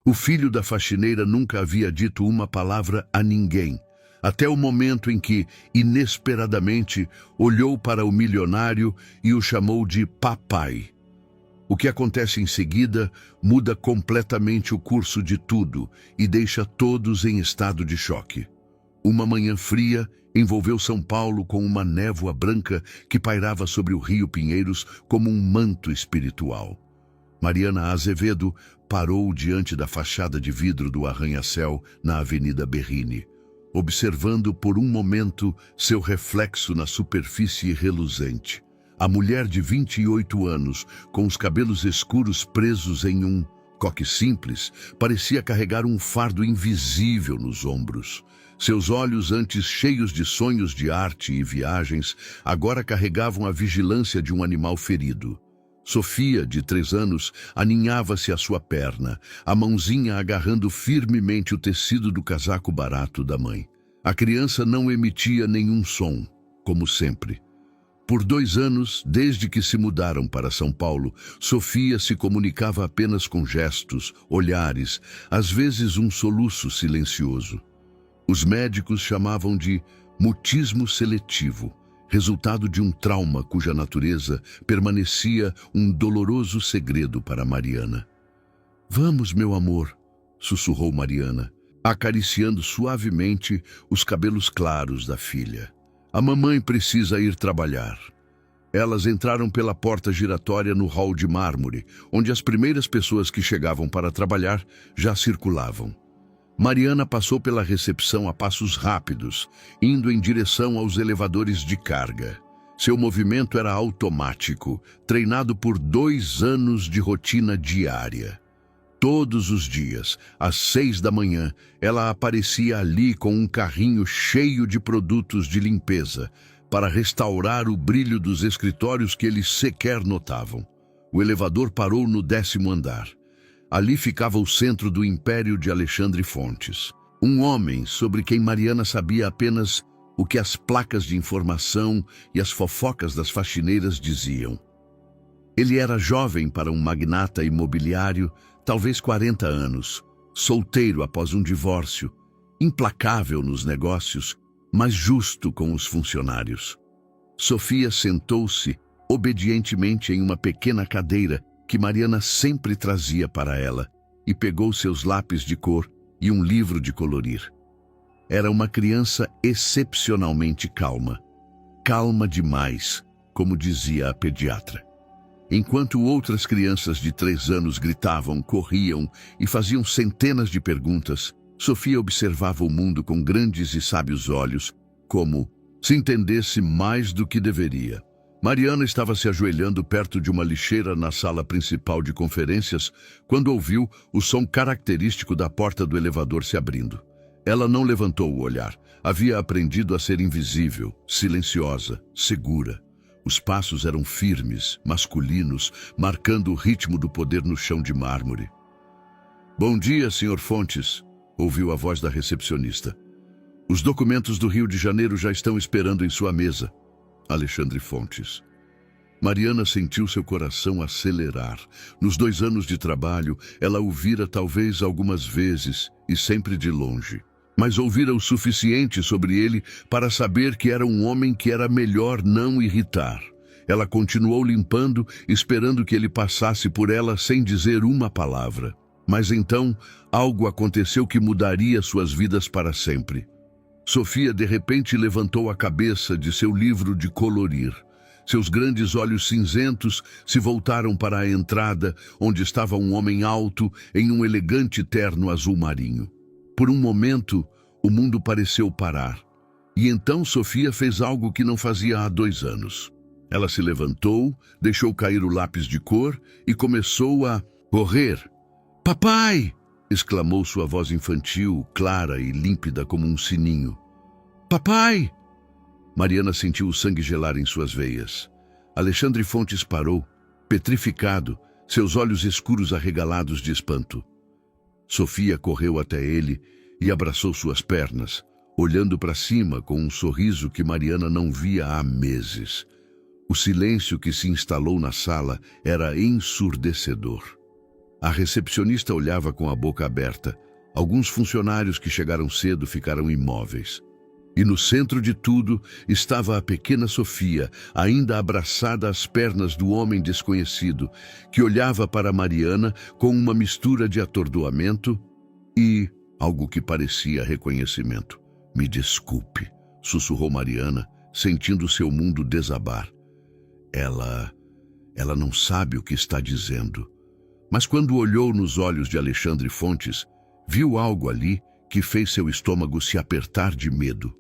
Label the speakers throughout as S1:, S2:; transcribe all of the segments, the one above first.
S1: O filho da faxineira nunca havia dito uma palavra a ninguém, até o momento em que, inesperadamente, olhou para o milionário e o chamou de papai. O que acontece em seguida muda completamente o curso de tudo e deixa todos em estado de choque. Uma manhã fria envolveu São Paulo com uma névoa branca que pairava sobre o Rio Pinheiros como um manto espiritual. Mariana Azevedo parou diante da fachada de vidro do arranha-céu na Avenida Berrini, observando por um momento seu reflexo na superfície reluzente. A mulher de 28 anos, com os cabelos escuros presos em um coque simples, parecia carregar um fardo invisível nos ombros. Seus olhos, antes cheios de sonhos de arte e viagens, agora carregavam a vigilância de um animal ferido. Sofia, de 3 anos, aninhava-se à sua perna, a mãozinha agarrando firmemente o tecido do casaco barato da mãe. A criança não emitia nenhum som, como sempre. Por 2 anos, desde que se mudaram para São Paulo, Sofia se comunicava apenas com gestos, olhares, às vezes um soluço silencioso. Os médicos chamavam de mutismo seletivo, resultado de um trauma cuja natureza permanecia um doloroso segredo para Mariana. "Vamos, meu amor", sussurrou Mariana, acariciando suavemente os cabelos claros da filha. "A mamãe precisa ir trabalhar." Elas entraram pela porta giratória no hall de mármore, onde as primeiras pessoas que chegavam para trabalhar já circulavam. Mariana passou pela recepção a passos rápidos, indo em direção aos elevadores de carga. Seu movimento era automático, treinado por 2 anos de rotina diária. Todos os dias, às 6 da manhã, ela aparecia ali com um carrinho cheio de produtos de limpeza, para restaurar o brilho dos escritórios que eles sequer notavam. O elevador parou no 10º andar. Ali ficava o centro do império de Alexandre Fontes. Um homem sobre quem Mariana sabia apenas o que as placas de informação e as fofocas das faxineiras diziam. Ele era jovem para um magnata imobiliário, talvez 40 anos, solteiro após um divórcio, implacável nos negócios, mas justo com os funcionários. Sofia sentou-se obedientemente em uma pequena cadeira que Mariana sempre trazia para ela e pegou seus lápis de cor e um livro de colorir. Era uma criança excepcionalmente calma. Calma demais, como dizia a pediatra. Enquanto outras crianças de 3 anos gritavam, corriam e faziam centenas de perguntas, Sofia observava o mundo com grandes e sábios olhos, como se entendesse mais do que deveria. Mariana estava se ajoelhando perto de uma lixeira na sala principal de conferências quando ouviu o som característico da porta do elevador se abrindo. Ela não levantou o olhar. Havia aprendido a ser invisível, silenciosa, segura. Os passos eram firmes, masculinos, marcando o ritmo do poder no chão de mármore. "Bom dia, Sr. Fontes", ouviu a voz da recepcionista. "Os documentos do Rio de Janeiro já estão esperando em sua mesa." Alexandre Fontes. Mariana sentiu seu coração acelerar. Nos 2 anos de trabalho, ela o vira talvez algumas vezes e sempre de longe. Mas ouvira o suficiente sobre ele para saber que era um homem que era melhor não irritar. Ela continuou limpando, esperando que ele passasse por ela sem dizer uma palavra. Mas então, algo aconteceu que mudaria suas vidas para sempre. Sofia de repente levantou a cabeça de seu livro de colorir. Seus grandes olhos cinzentos se voltaram para a entrada, onde estava um homem alto em um elegante terno azul marinho. Por um momento, o mundo pareceu parar. E então Sofia fez algo que não fazia há 2 anos. Ela se levantou, deixou cair o lápis de cor e começou a correr. "Papai!" exclamou sua voz infantil, clara e límpida como um sininho. "Papai!" Mariana sentiu o sangue gelar em suas veias. Alexandre Fontes parou, petrificado, seus olhos escuros arregalados de espanto. Sofia correu até ele e abraçou suas pernas, olhando para cima com um sorriso que Mariana não via há meses. O silêncio que se instalou na sala era ensurdecedor. A recepcionista olhava com a boca aberta. Alguns funcionários que chegaram cedo ficaram imóveis. E no centro de tudo estava a pequena Sofia, ainda abraçada às pernas do homem desconhecido, que olhava para Mariana com uma mistura de atordoamento e algo que parecia reconhecimento. "Me desculpe", sussurrou Mariana, sentindo seu mundo desabar. Ela não sabe o que está dizendo. Mas quando olhou nos olhos de Alexandre Fontes, viu algo ali que fez seu estômago se apertar de medo.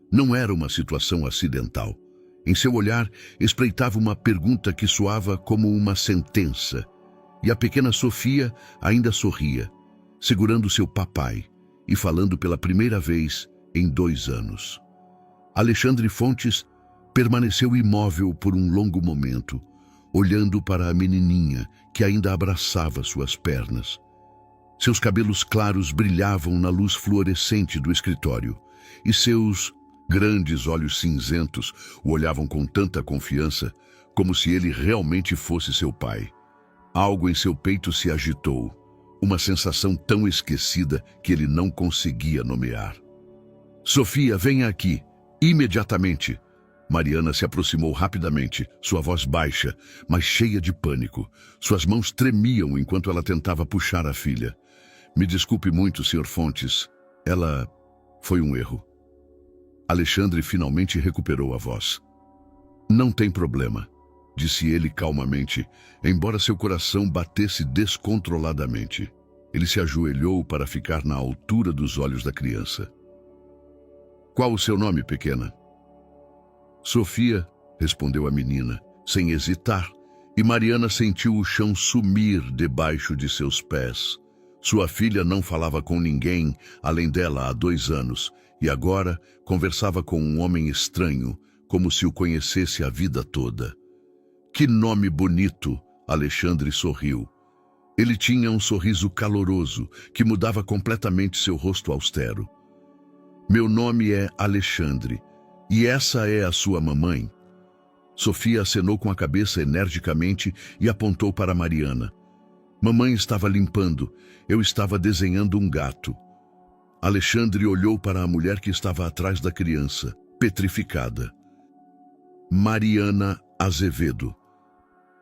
S1: Não era uma situação acidental. Em seu olhar, espreitava uma pergunta que soava como uma sentença. E a pequena Sofia ainda sorria, segurando seu papai e falando pela primeira vez em 2 anos. Alexandre Fontes permaneceu imóvel por um longo momento, olhando para a menininha que ainda abraçava suas pernas. Seus cabelos claros brilhavam na luz fluorescente do escritório, e seus grandes olhos cinzentos o olhavam com tanta confiança, como se ele realmente fosse seu pai. Algo em seu peito se agitou, uma sensação tão esquecida que ele não conseguia nomear. "Sofia, venha aqui, imediatamente." Mariana se aproximou rapidamente, sua voz baixa, mas cheia de pânico. Suas mãos tremiam enquanto ela tentava puxar a filha. "Me desculpe muito, Sr. Fontes. Ela foi um erro." Alexandre finalmente recuperou a voz. "Não tem problema", disse ele calmamente, embora seu coração batesse descontroladamente. Ele se ajoelhou para ficar na altura dos olhos da criança. "Qual o seu nome, pequena?" "Sofia", respondeu a menina, sem hesitar, e Mariana sentiu o chão sumir debaixo de seus pés. Sua filha não falava com ninguém além dela há 2 anos, e agora conversava com um homem estranho, como se o conhecesse a vida toda. "Que nome bonito!" Alexandre sorriu. Ele tinha um sorriso caloroso que mudava completamente seu rosto austero. "Meu nome é Alexandre, e essa é a sua mamãe?" Sofia acenou com a cabeça energicamente e apontou para Mariana. "Mamãe estava limpando, eu estava desenhando um gato." Alexandre olhou para a mulher que estava atrás da criança, petrificada. Mariana Azevedo.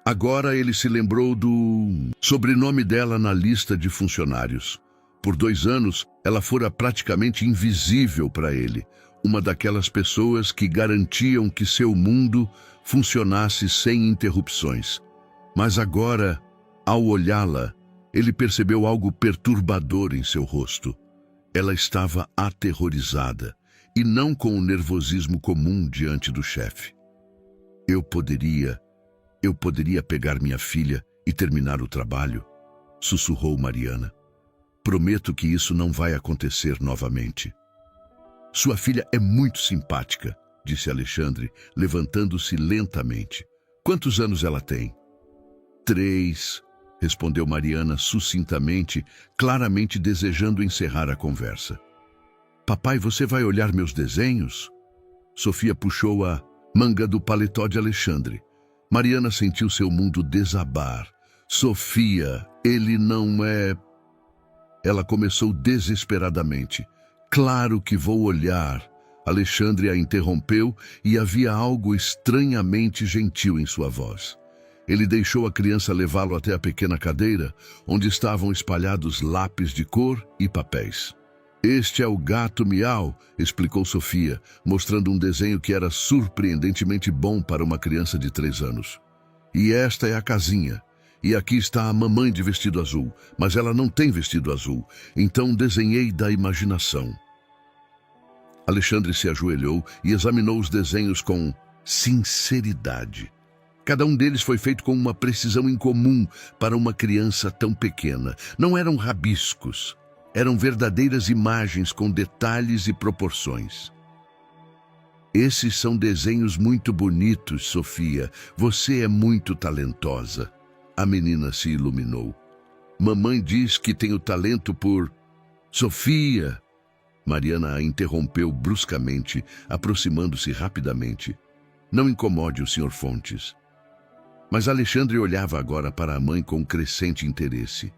S1: Agora ele se lembrou do sobrenome dela na lista de funcionários. Por 2 anos, ela fora praticamente invisível para ele, uma daquelas pessoas que garantiam que seu mundo funcionasse sem interrupções. Mas agora, ao olhá-la, ele percebeu algo perturbador em seu rosto. Ela estava aterrorizada, e não com o nervosismo comum diante do chefe. Eu poderia pegar minha filha e terminar o trabalho?" sussurrou Mariana. "Prometo que isso não vai acontecer novamente." "Sua filha é muito simpática", disse Alexandre, levantando-se lentamente. "Quantos anos ela tem?" 3, respondeu Mariana sucintamente, claramente desejando encerrar a conversa. "Papai, você vai olhar meus desenhos?" Sofia puxou a manga do paletó de Alexandre. Mariana sentiu seu mundo desabar. "Sofia, ele não é..." Ela começou desesperadamente. "Claro que vou olhar." Alexandre a interrompeu e havia algo estranhamente gentil em sua voz. Ele deixou a criança levá-lo até a pequena cadeira, onde estavam espalhados lápis de cor e papéis. "Este é o gato Miau", explicou Sofia, mostrando um desenho que era surpreendentemente bom para uma criança de 3 anos. "E esta é a casinha. E aqui está a mamãe de vestido azul, mas ela não tem vestido azul, então desenhei da imaginação." Alexandre se ajoelhou e examinou os desenhos com sinceridade. Cada um deles foi feito com uma precisão incomum para uma criança tão pequena. Não eram rabiscos, eram verdadeiras imagens com detalhes e proporções. "Esses são desenhos muito bonitos, Sofia. Você é muito talentosa." A menina se iluminou. "Mamãe diz que tenho talento por..." "Sofia!" Mariana a interrompeu bruscamente, aproximando-se rapidamente. "Não incomode o Sr. Fontes." Mas Alexandre olhava agora para a mãe com crescente interesse.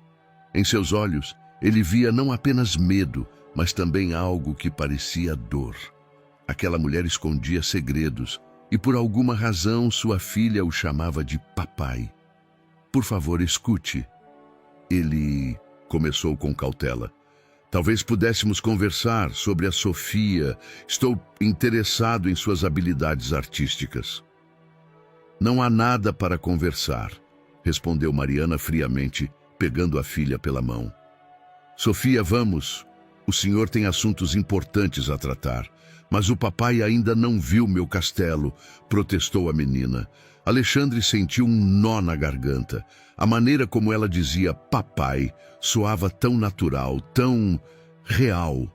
S1: Em seus olhos, ele via não apenas medo, mas também algo que parecia dor. Aquela mulher escondia segredos e, por alguma razão, sua filha o chamava de papai. Por favor, escute. Ele começou com cautela. Talvez pudéssemos conversar sobre a Sofia. Estou interessado em suas habilidades artísticas. Não há nada para conversar, respondeu Mariana friamente, pegando a filha pela mão. Sofia, vamos. O senhor tem assuntos importantes a tratar. Mas o papai ainda não viu meu castelo, protestou a menina. Alexandre sentiu um nó na garganta. A maneira como ela dizia papai soava tão natural, tão real.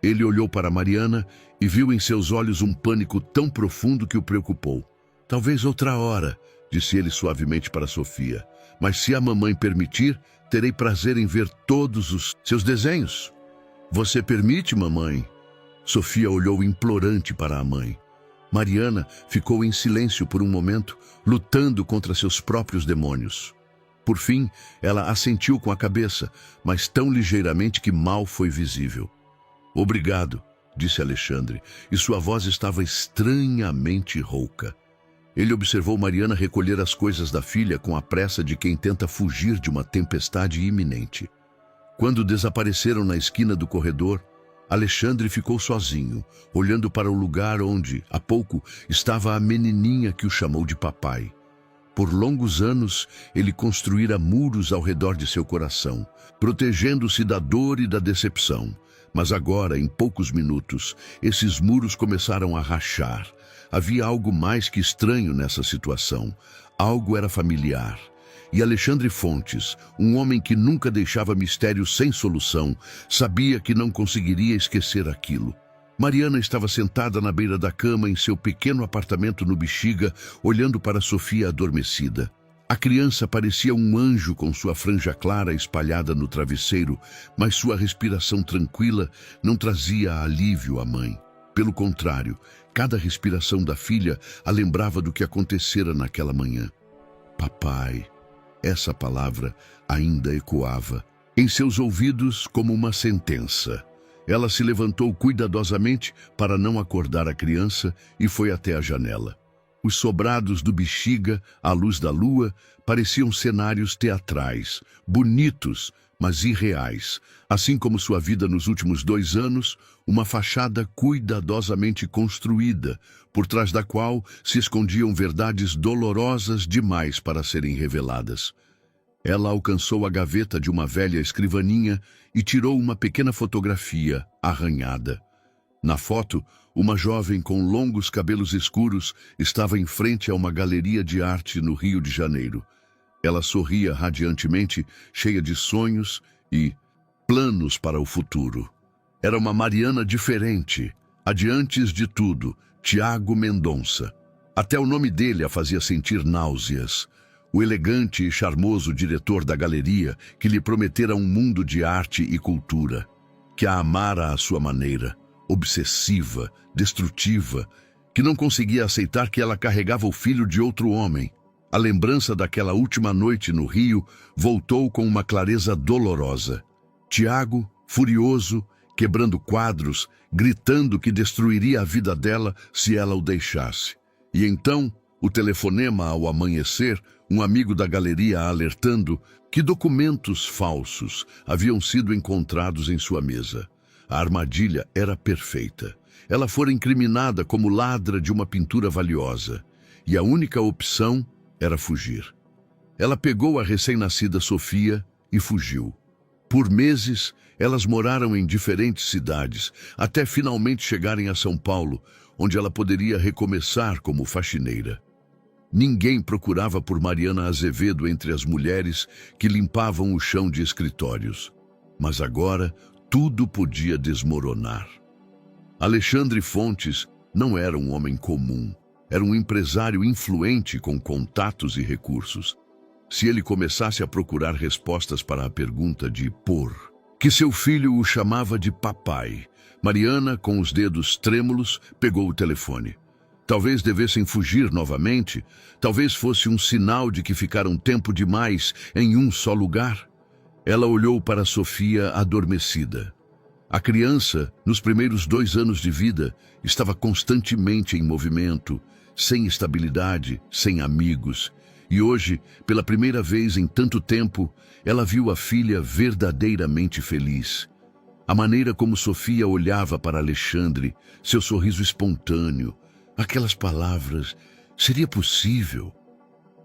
S1: Ele olhou para Mariana e viu em seus olhos um pânico tão profundo que o preocupou. Talvez outra hora, disse ele suavemente para Sofia. Mas se a mamãe permitir, terei prazer em ver todos os seus desenhos. Você permite, mamãe? Sofia olhou implorante para a mãe. Mariana ficou em silêncio por um momento, lutando contra seus próprios demônios. Por fim, ela assentiu com a cabeça, mas tão ligeiramente que mal foi visível. Obrigado, disse Alexandre, e sua voz estava estranhamente rouca. Ele observou Mariana recolher as coisas da filha com a pressa de quem tenta fugir de uma tempestade iminente. Quando desapareceram na esquina do corredor, Alexandre ficou sozinho, olhando para o lugar onde, há pouco, estava a menininha que o chamou de papai. Por longos anos, ele construíra muros ao redor de seu coração, protegendo-se da dor e da decepção. Mas agora, em poucos minutos, esses muros começaram a rachar. Havia algo mais que estranho nessa situação. Algo era familiar. E Alexandre Fontes, um homem que nunca deixava mistérios sem solução, sabia que não conseguiria esquecer aquilo. Mariana estava sentada na beira da cama em seu pequeno apartamento no Bexiga, olhando para Sofia adormecida. A criança parecia um anjo com sua franja clara espalhada no travesseiro, mas sua respiração tranquila não trazia alívio à mãe. Pelo contrário, cada respiração da filha a lembrava do que acontecera naquela manhã. Papai. Essa palavra ainda ecoava em seus ouvidos como uma sentença. Ela se levantou cuidadosamente para não acordar a criança e foi até a janela. Os sobrados do Bexiga, à luz da lua, pareciam cenários teatrais, bonitos, mas irreais. Assim como sua vida nos últimos 2 anos, uma fachada cuidadosamente construída, por trás da qual se escondiam verdades dolorosas demais para serem reveladas. Ela alcançou a gaveta de uma velha escrivaninha e tirou uma pequena fotografia arranhada. Na foto, uma jovem com longos cabelos escuros estava em frente a uma galeria de arte no Rio de Janeiro. Ela sorria radiantemente, cheia de sonhos e planos para o futuro. Era uma Mariana diferente, a de antes de tudo, Tiago Mendonça. Até o nome dele a fazia sentir náuseas. O elegante e charmoso diretor da galeria que lhe prometera um mundo de arte e cultura, que a amara à sua maneira, obsessiva, destrutiva, que não conseguia aceitar que ela carregava o filho de outro homem. A lembrança daquela última noite no Rio voltou com uma clareza dolorosa. Tiago, furioso, quebrando quadros, gritando que destruiria a vida dela se ela o deixasse. E então, o telefonema ao amanhecer, um amigo da galeria alertando que documentos falsos haviam sido encontrados em sua mesa. A armadilha era perfeita. Ela fora incriminada como ladra de uma pintura valiosa. E a única opção era fugir. Ela pegou a recém-nascida Sofia e fugiu. Por meses, elas moraram em diferentes cidades, até finalmente chegarem a São Paulo, onde ela poderia recomeçar como faxineira. Ninguém procurava por Mariana Azevedo entre as mulheres que limpavam o chão de escritórios. Mas agora, tudo podia desmoronar. Alexandre Fontes não era um homem comum. Era um empresário influente com contatos e recursos. Se ele começasse a procurar respostas para a pergunta de por que seu filho o chamava de papai, Mariana, com os dedos trêmulos, pegou o telefone. Talvez devessem fugir novamente, talvez fosse um sinal de que ficaram tempo demais em um só lugar. Ela olhou para Sofia adormecida. A criança, nos primeiros 2 anos de vida, estava constantemente em movimento, sem estabilidade, sem amigos. E hoje, pela primeira vez em tanto tempo, ela viu a filha verdadeiramente feliz. A maneira como Sofia olhava para Alexandre, seu sorriso espontâneo, aquelas palavras, seria possível?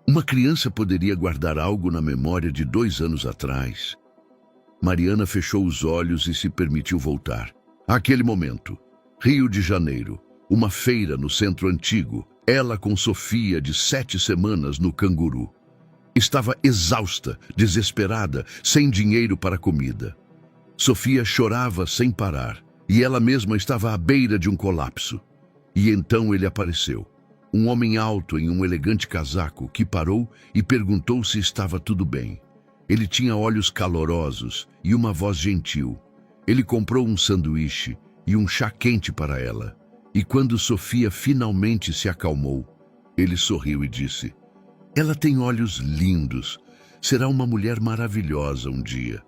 S1: Uma criança poderia guardar algo na memória de 2 anos atrás. Mariana fechou os olhos e se permitiu voltar. Aquele momento, Rio de Janeiro, uma feira no centro antigo, ela com Sofia de 7 semanas no Canguru. Estava exausta, desesperada, sem dinheiro para comida. Sofia chorava sem parar, e ela mesma estava à beira de um colapso. E então ele apareceu. Um homem alto em um elegante casaco que parou e perguntou se estava tudo bem. Ele tinha olhos calorosos e uma voz gentil. Ele comprou um sanduíche e um chá quente para ela. E quando Sofia finalmente se acalmou, ele sorriu e disse: "Ela tem olhos lindos. Será uma mulher maravilhosa um dia."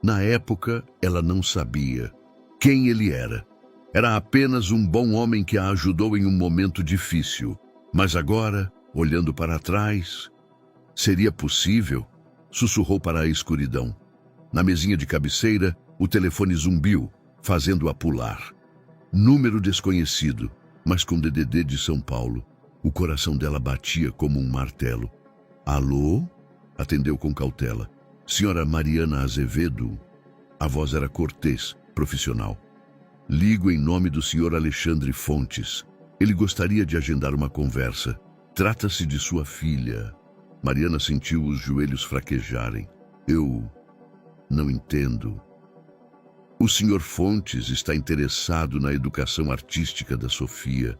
S1: Na época, ela não sabia quem ele era. Era apenas um bom homem que a ajudou em um momento difícil. Mas agora, olhando para trás, seria possível? Sussurrou para a escuridão. Na mesinha de cabeceira, o telefone zumbiu, fazendo-a pular. Número desconhecido, mas com DDD de São Paulo. O coração dela batia como um martelo. "Alô?" Atendeu com cautela. "Senhora Mariana Azevedo?" A voz era cortês, profissional. "Ligo em nome do senhor Alexandre Fontes. Ele gostaria de agendar uma conversa. Trata-se de sua filha." Mariana sentiu os joelhos fraquejarem. "Eu não entendo." "O senhor Fontes está interessado na educação artística da Sofia.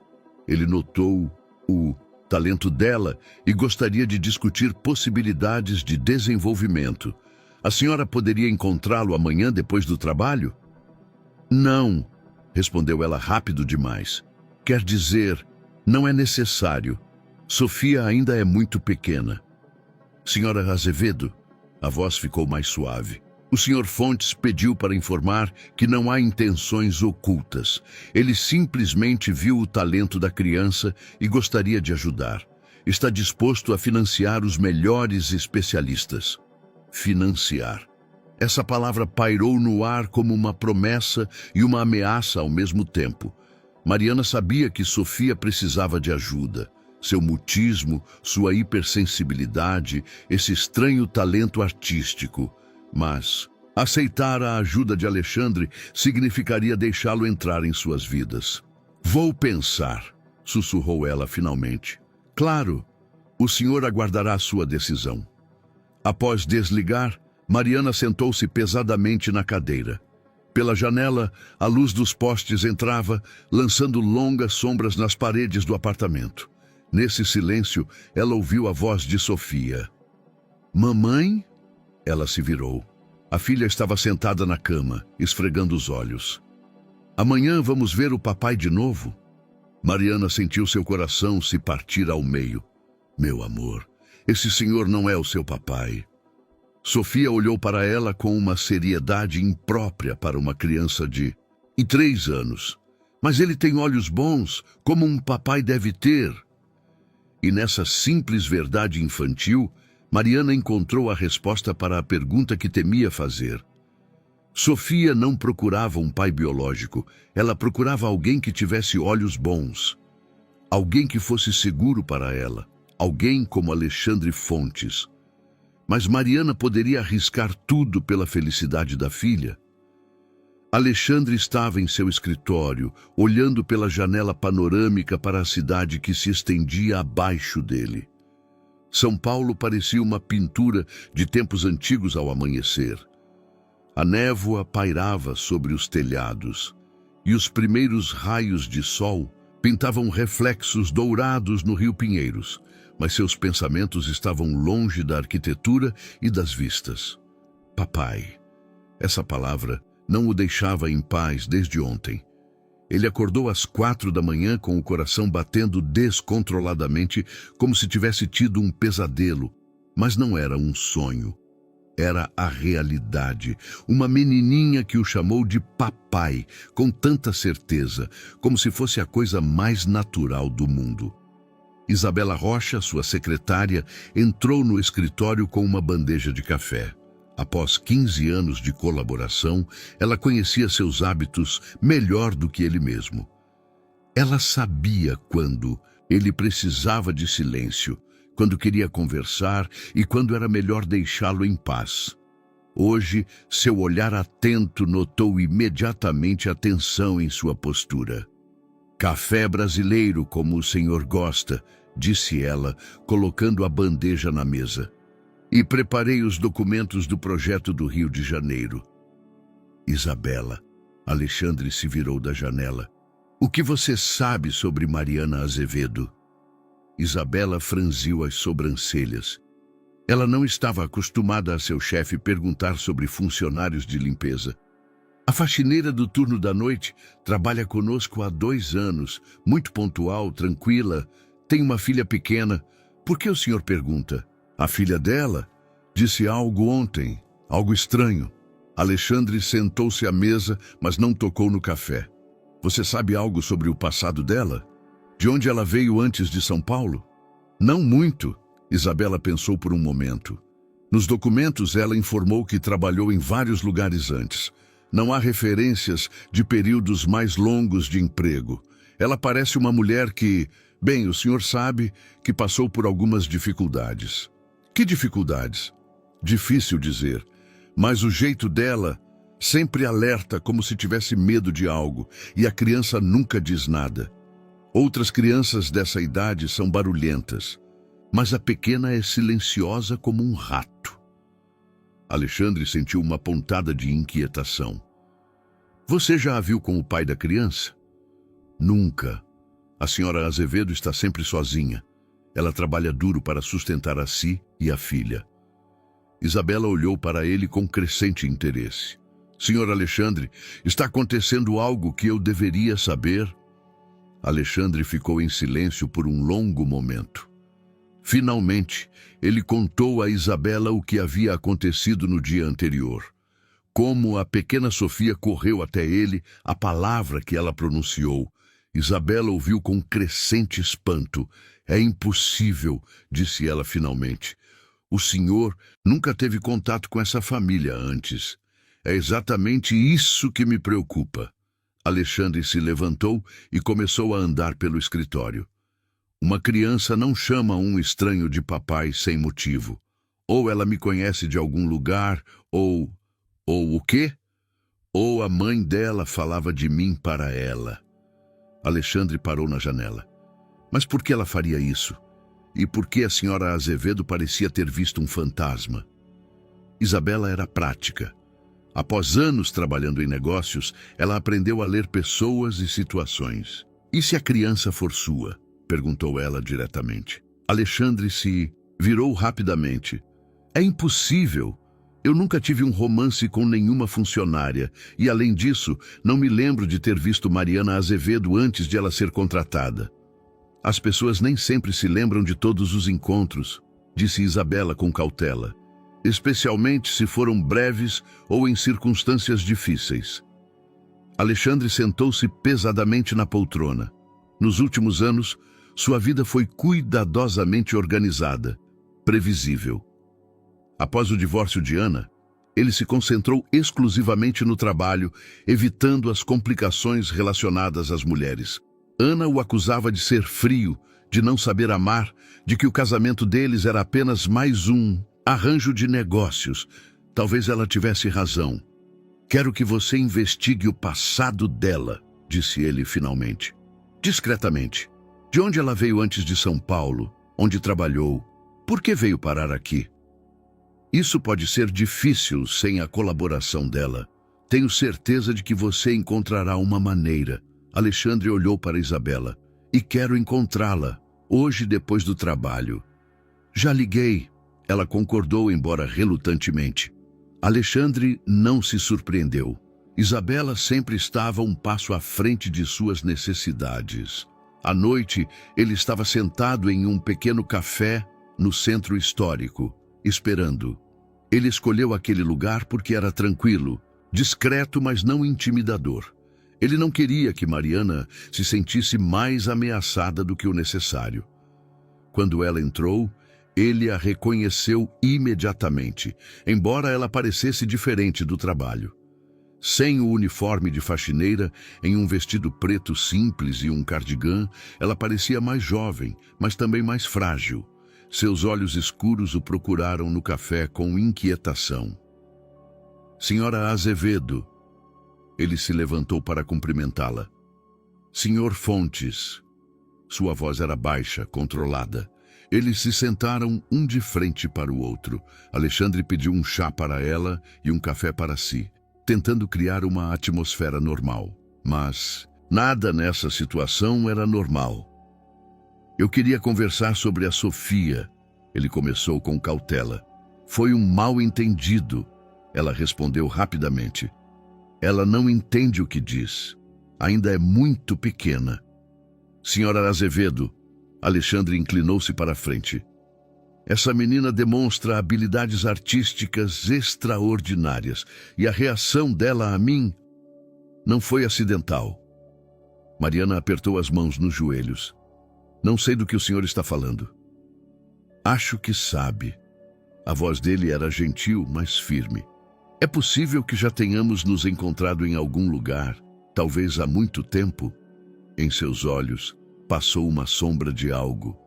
S1: Ele notou o talento dela e gostaria de discutir possibilidades de desenvolvimento. A senhora poderia encontrá-lo amanhã depois do trabalho?" "Não", respondeu ela rápido demais. "Quer dizer, não é necessário. Sofia ainda é muito pequena." "Senhora Azevedo", a voz ficou mais suave. "O senhor Fontes pediu para informar que não há intenções ocultas. Ele simplesmente viu o talento da criança e gostaria de ajudar. Está disposto a financiar os melhores especialistas." Financiar. Essa palavra pairou no ar como uma promessa e uma ameaça ao mesmo tempo. Mariana sabia que Sofia precisava de ajuda. Seu mutismo, sua hipersensibilidade, esse estranho talento artístico. Mas aceitar a ajuda de Alexandre significaria deixá-lo entrar em suas vidas. "Vou pensar", sussurrou ela finalmente. "Claro, o senhor aguardará a sua decisão." Após desligar, Mariana sentou-se pesadamente na cadeira. Pela janela, a luz dos postes entrava, lançando longas sombras nas paredes do apartamento. Nesse silêncio, ela ouviu a voz de Sofia. "Mamãe?" Ela se virou. A filha estava sentada na cama, esfregando os olhos. "Amanhã vamos ver o papai de novo?" Mariana sentiu seu coração se partir ao meio. "Meu amor, esse senhor não é o seu papai." Sofia olhou para ela com uma seriedade imprópria para uma criança de 3 anos. "Mas ele tem olhos bons, como um papai deve ter." E nessa simples verdade infantil, Mariana encontrou a resposta para a pergunta que temia fazer. Sofia não procurava um pai biológico, ela procurava alguém que tivesse olhos bons. Alguém que fosse seguro para ela, alguém como Alexandre Fontes. Mas Mariana poderia arriscar tudo pela felicidade da filha? Alexandre estava em seu escritório, olhando pela janela panorâmica para a cidade que se estendia abaixo dele. São Paulo parecia uma pintura de tempos antigos ao amanhecer. A névoa pairava sobre os telhados, e os primeiros raios de sol pintavam reflexos dourados no Rio Pinheiros, mas seus pensamentos estavam longe da arquitetura e das vistas. Papai. Essa palavra não o deixava em paz desde ontem. Ele acordou às 4 da manhã com o coração batendo descontroladamente, como se tivesse tido um pesadelo, mas não era um sonho. era a realidade. Uma menininha que o chamou de papai, com tanta certeza, como se fosse a coisa mais natural do mundo. Isabela Rocha, sua secretária, entrou no escritório com uma bandeja de café. Após 15 anos de colaboração, ela conhecia seus hábitos melhor do que ele mesmo. Ela sabia quando ele precisava de silêncio, quando queria conversar e quando era melhor deixá-lo em paz. Hoje, seu olhar atento notou imediatamente a tensão em sua postura. "Café brasileiro, como o senhor gosta", disse ela, colocando a bandeja na mesa. "E preparei os documentos do projeto do Rio de Janeiro." "Isabela", Alexandre se virou da janela. "O que você sabe sobre Mariana Azevedo?" Isabela franziu as sobrancelhas. Ela não estava acostumada a seu chefe perguntar sobre funcionários de limpeza. "A faxineira do turno da noite trabalha conosco há 2 anos, muito pontual, tranquila, tem uma filha pequena. Por que o senhor pergunta?" "A filha dela disse algo ontem, algo estranho." Alexandre sentou-se à mesa, mas não tocou no café. "Você sabe algo sobre o passado dela? De onde ela veio antes de São Paulo?" "Não muito." Isabela pensou por um momento. Nos documentos, ela informou que trabalhou em vários lugares antes. Não há referências de períodos mais longos de emprego. Ela parece uma mulher que, bem, o senhor sabe, que passou por algumas dificuldades. "Que dificuldades?" "Difícil dizer, mas o jeito dela sempre alerta como se tivesse medo de algo, e a criança nunca diz nada. Outras crianças dessa idade são barulhentas, mas a pequena é silenciosa como um rato." Alexandre sentiu uma pontada de inquietação. "Você já a viu com o pai da criança?" "Nunca. A senhora Azevedo está sempre sozinha. Ela trabalha duro para sustentar a si e a filha." Isabela olhou para ele com crescente interesse. "Senhor Alexandre, está acontecendo algo que eu deveria saber?" Alexandre ficou em silêncio por um longo momento. Finalmente, ele contou a Isabela o que havia acontecido no dia anterior. Como a pequena Sofia correu até ele, a palavra que ela pronunciou. Isabela ouviu com crescente espanto. "É impossível", disse ela finalmente. "O senhor nunca teve contato com essa família antes. É exatamente isso que me preocupa." Alexandre se levantou e começou a andar pelo escritório. "Uma criança não chama um estranho de papai sem motivo. Ou ela me conhece de algum lugar, ou o quê? Ou a mãe dela falava de mim para ela." Alexandre parou na janela. "Mas por que ela faria isso? E por que a senhora Azevedo parecia ter visto um fantasma?" Isabela era prática. Após anos trabalhando em negócios, ela aprendeu a ler pessoas e situações. "E se a criança for sua?" perguntou ela diretamente. Alexandre se virou rapidamente. "É impossível. Eu nunca tive um romance com nenhuma funcionária e, além disso, não me lembro de ter visto Mariana Azevedo antes de ela ser contratada." "As pessoas nem sempre se lembram de todos os encontros", disse Isabela com cautela. "Especialmente se foram breves ou em circunstâncias difíceis." Alexandre sentou-se pesadamente na poltrona. Nos últimos anos, sua vida foi cuidadosamente organizada, previsível. Após o divórcio de Ana, ele se concentrou exclusivamente no trabalho, evitando as complicações relacionadas às mulheres. Ana o acusava de ser frio, de não saber amar, de que o casamento deles era apenas mais um arranjo de negócios. Talvez ela tivesse razão. "Quero que você investigue o passado dela", disse ele finalmente. Discretamente. "De onde ela veio antes de São Paulo? Onde trabalhou? Por que veio parar aqui?" "Isso pode ser difícil sem a colaboração dela. Tenho certeza de que você encontrará uma maneira." Alexandre olhou para Isabela. "E quero encontrá-la, hoje depois do trabalho." "Já liguei." Ela concordou, embora relutantemente. Alexandre não se surpreendeu. Isabela sempre estava um passo à frente de suas necessidades. À noite, ele estava sentado em um pequeno café no centro histórico, esperando. Ele escolheu aquele lugar porque era tranquilo, discreto, mas não intimidador. Ele não queria que Mariana se sentisse mais ameaçada do que o necessário. Quando ela entrou, ele a reconheceu imediatamente, embora ela parecesse diferente do trabalho. Sem o uniforme de faxineira, em um vestido preto simples e um cardigã, ela parecia mais jovem, mas também mais frágil. Seus olhos escuros o procuraram no café com inquietação. Senhora Azevedo. Ele se levantou para cumprimentá-la. Senhor Fontes. Sua voz era baixa, controlada. Eles se sentaram um de frente para o outro. Alexandre pediu um chá para ela e um café para si, tentando criar uma atmosfera normal. Mas nada nessa situação era normal. Eu queria conversar sobre a Sofia. Ele começou com cautela. Foi um mal-entendido. Ela respondeu rapidamente. Ela não entende o que diz. Ainda é muito pequena. Senhora Azevedo. Alexandre inclinou-se para a frente. Essa menina demonstra habilidades artísticas extraordinárias e a reação dela a mim não foi acidental. Mariana apertou as mãos nos joelhos. Não sei do que o senhor está falando. Acho que sabe. A voz dele era gentil, mas firme. É possível que já tenhamos nos encontrado em algum lugar, talvez há muito tempo. Em seus olhos passou uma sombra de algo.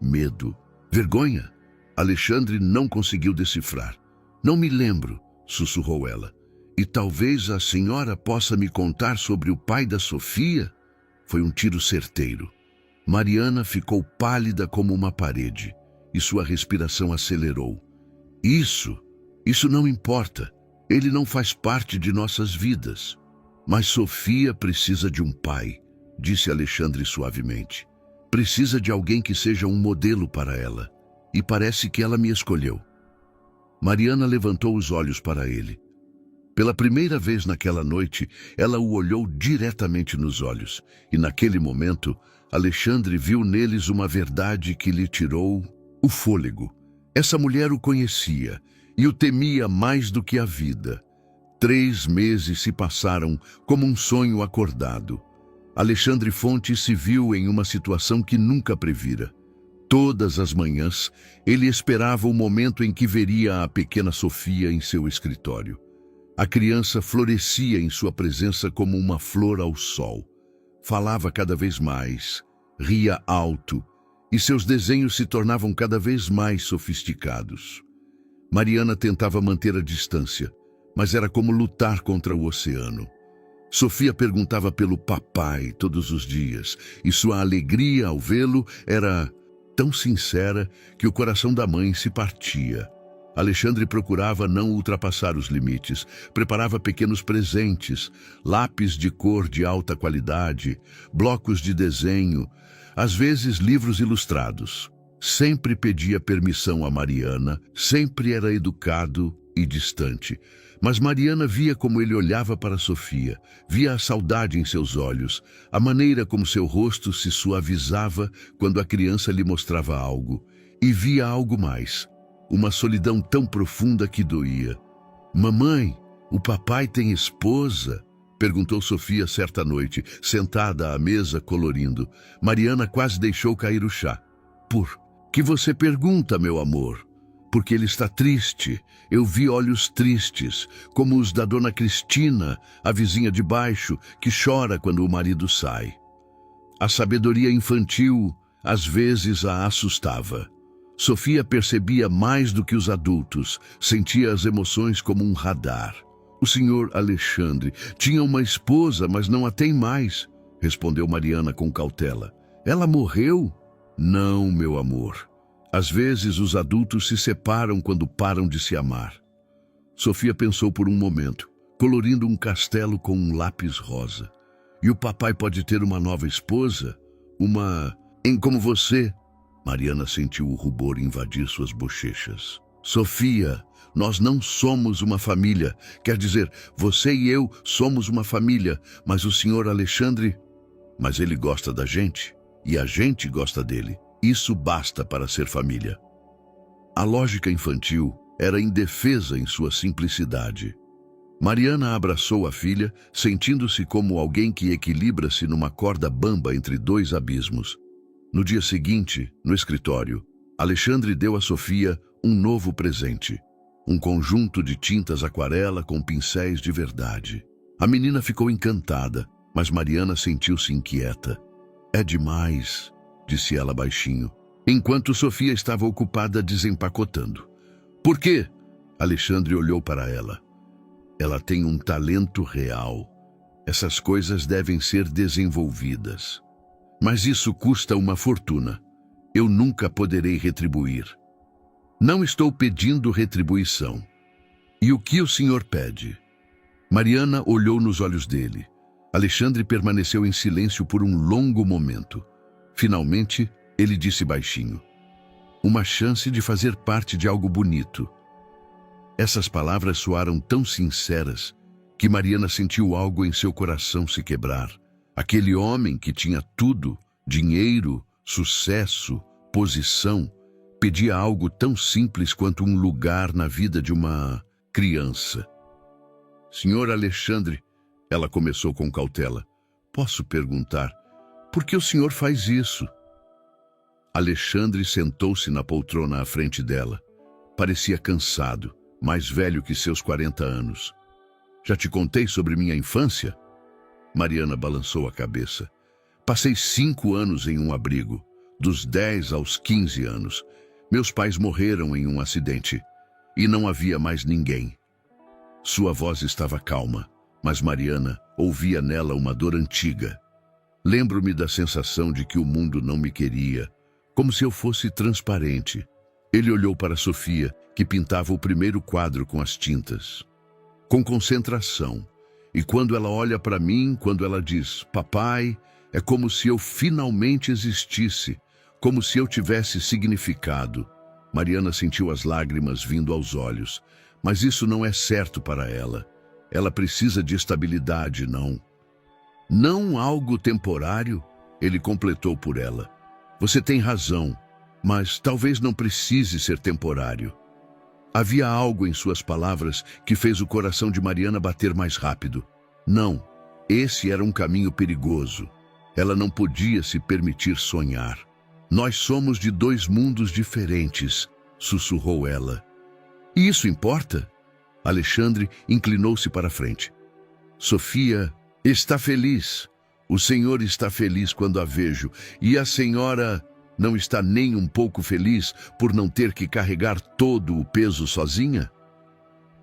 S1: Medo. Vergonha? Alexandre não conseguiu decifrar. Não me lembro, sussurrou ela. E talvez a senhora possa me contar sobre o pai da Sofia? Foi um tiro certeiro. Mariana ficou pálida como uma parede e sua respiração acelerou. Isso não importa. Ele não faz parte de nossas vidas. Mas Sofia precisa de um pai, disse Alexandre suavemente. Precisa de alguém que seja um modelo para ela. E parece que ela me escolheu. Mariana levantou os olhos para ele. Pela primeira vez naquela noite, ela o olhou diretamente nos olhos. E naquele momento, Alexandre viu neles uma verdade que lhe tirou o fôlego. Essa mulher o conhecia e o temia mais do que a vida. 3 meses se passaram como um sonho acordado. Alexandre Fontes se viu em uma situação que nunca previra. Todas as manhãs, ele esperava o momento em que veria a pequena Sofia em seu escritório. A criança florescia em sua presença como uma flor ao sol. Falava cada vez mais, ria alto, e seus desenhos se tornavam cada vez mais sofisticados. Mariana tentava manter a distância, mas era como lutar contra o oceano. Sofia perguntava pelo papai todos os dias, e sua alegria ao vê-lo era tão sincera que o coração da mãe se partia. Alexandre procurava não ultrapassar os limites, preparava pequenos presentes, lápis de cor de alta qualidade, blocos de desenho, às vezes livros ilustrados. Sempre pedia permissão a Mariana, sempre era educado e distante. Mas Mariana via como ele olhava para Sofia, via a saudade em seus olhos, a maneira como seu rosto se suavizava quando a criança lhe mostrava algo. E via algo mais, uma solidão tão profunda que doía. Mamãe, o papai tem esposa? Perguntou Sofia certa noite, sentada à mesa colorindo. Mariana quase deixou cair o chá. Por que você pergunta, meu amor? Porque ele está triste. Eu vi olhos tristes, como os da dona Cristina, a vizinha de baixo, que chora quando o marido sai. A sabedoria infantil, às vezes, a assustava. Sofia percebia mais do que os adultos, sentia as emoções como um radar. O senhor Alexandre tinha uma esposa, mas não a tem mais, respondeu Mariana com cautela. Ela morreu? Não, meu amor. Às vezes os adultos se separam quando param de se amar. Sofia pensou por um momento, colorindo um castelo com um lápis rosa. E o papai pode ter uma nova esposa? Como você? Mariana sentiu o rubor invadir suas bochechas. Sofia, nós não somos uma família. Quer dizer, você e eu somos uma família, mas o senhor Alexandre... Mas ele gosta da gente, e a gente gosta dele. Isso basta para ser família. A lógica infantil, era indefesa em sua simplicidade. Mariana abraçou a filha, sentindo-se como alguém que equilibra-se numa corda bamba entre dois abismos. No dia seguinte, no escritório, Alexandre deu a Sofia um novo presente. Um conjunto de tintas aquarela com pincéis de verdade. A menina ficou encantada, mas Mariana sentiu-se inquieta. É demais, disse ela baixinho, enquanto Sofia estava ocupada desempacotando. Por quê? Alexandre olhou para ela. Ela tem um talento real. Essas coisas devem ser desenvolvidas. Mas isso custa uma fortuna. Eu nunca poderei retribuir. Não estou pedindo retribuição. E o que o senhor pede? Mariana olhou nos olhos dele. Alexandre permaneceu em silêncio por um longo momento. Finalmente, ele disse baixinho: uma chance de fazer parte de algo bonito. Essas palavras soaram tão sinceras que Mariana sentiu algo em seu coração se quebrar. Aquele homem que tinha tudo, dinheiro, sucesso, posição, pedia algo tão simples quanto um lugar na vida de uma criança. Senhor Alexandre, ela começou com cautela, posso perguntar, por que o senhor faz isso? Alexandre sentou-se na poltrona à frente dela. Parecia cansado, mais velho que seus 40 anos. Já te contei sobre minha infância? Mariana balançou a cabeça. Passei 5 anos em um abrigo, dos 10 aos 15 anos. Meus pais morreram em um acidente e não havia mais ninguém. Sua voz estava calma, mas Mariana ouvia nela uma dor antiga. Lembro-me da sensação de que o mundo não me queria, como se eu fosse transparente. Ele olhou para Sofia, que pintava o primeiro quadro com as tintas. Com concentração. E quando ela olha para mim, quando ela diz, papai, é como se eu finalmente existisse, como se eu tivesse significado. Mariana sentiu as lágrimas vindo aos olhos. Mas isso não é certo para ela. Ela precisa de estabilidade, não. Não algo temporário, ele completou por ela. Você tem razão, mas talvez não precise ser temporário. Havia algo em suas palavras que fez o coração de Mariana bater mais rápido. Não, esse era um caminho perigoso. Ela não podia se permitir sonhar. Nós somos de 2 mundos diferentes, sussurrou ela. E isso importa? Alexandre inclinou-se para a frente. Sofia está feliz. O senhor está feliz quando a vejo. E a senhora não está nem um pouco feliz por não ter que carregar todo o peso sozinha?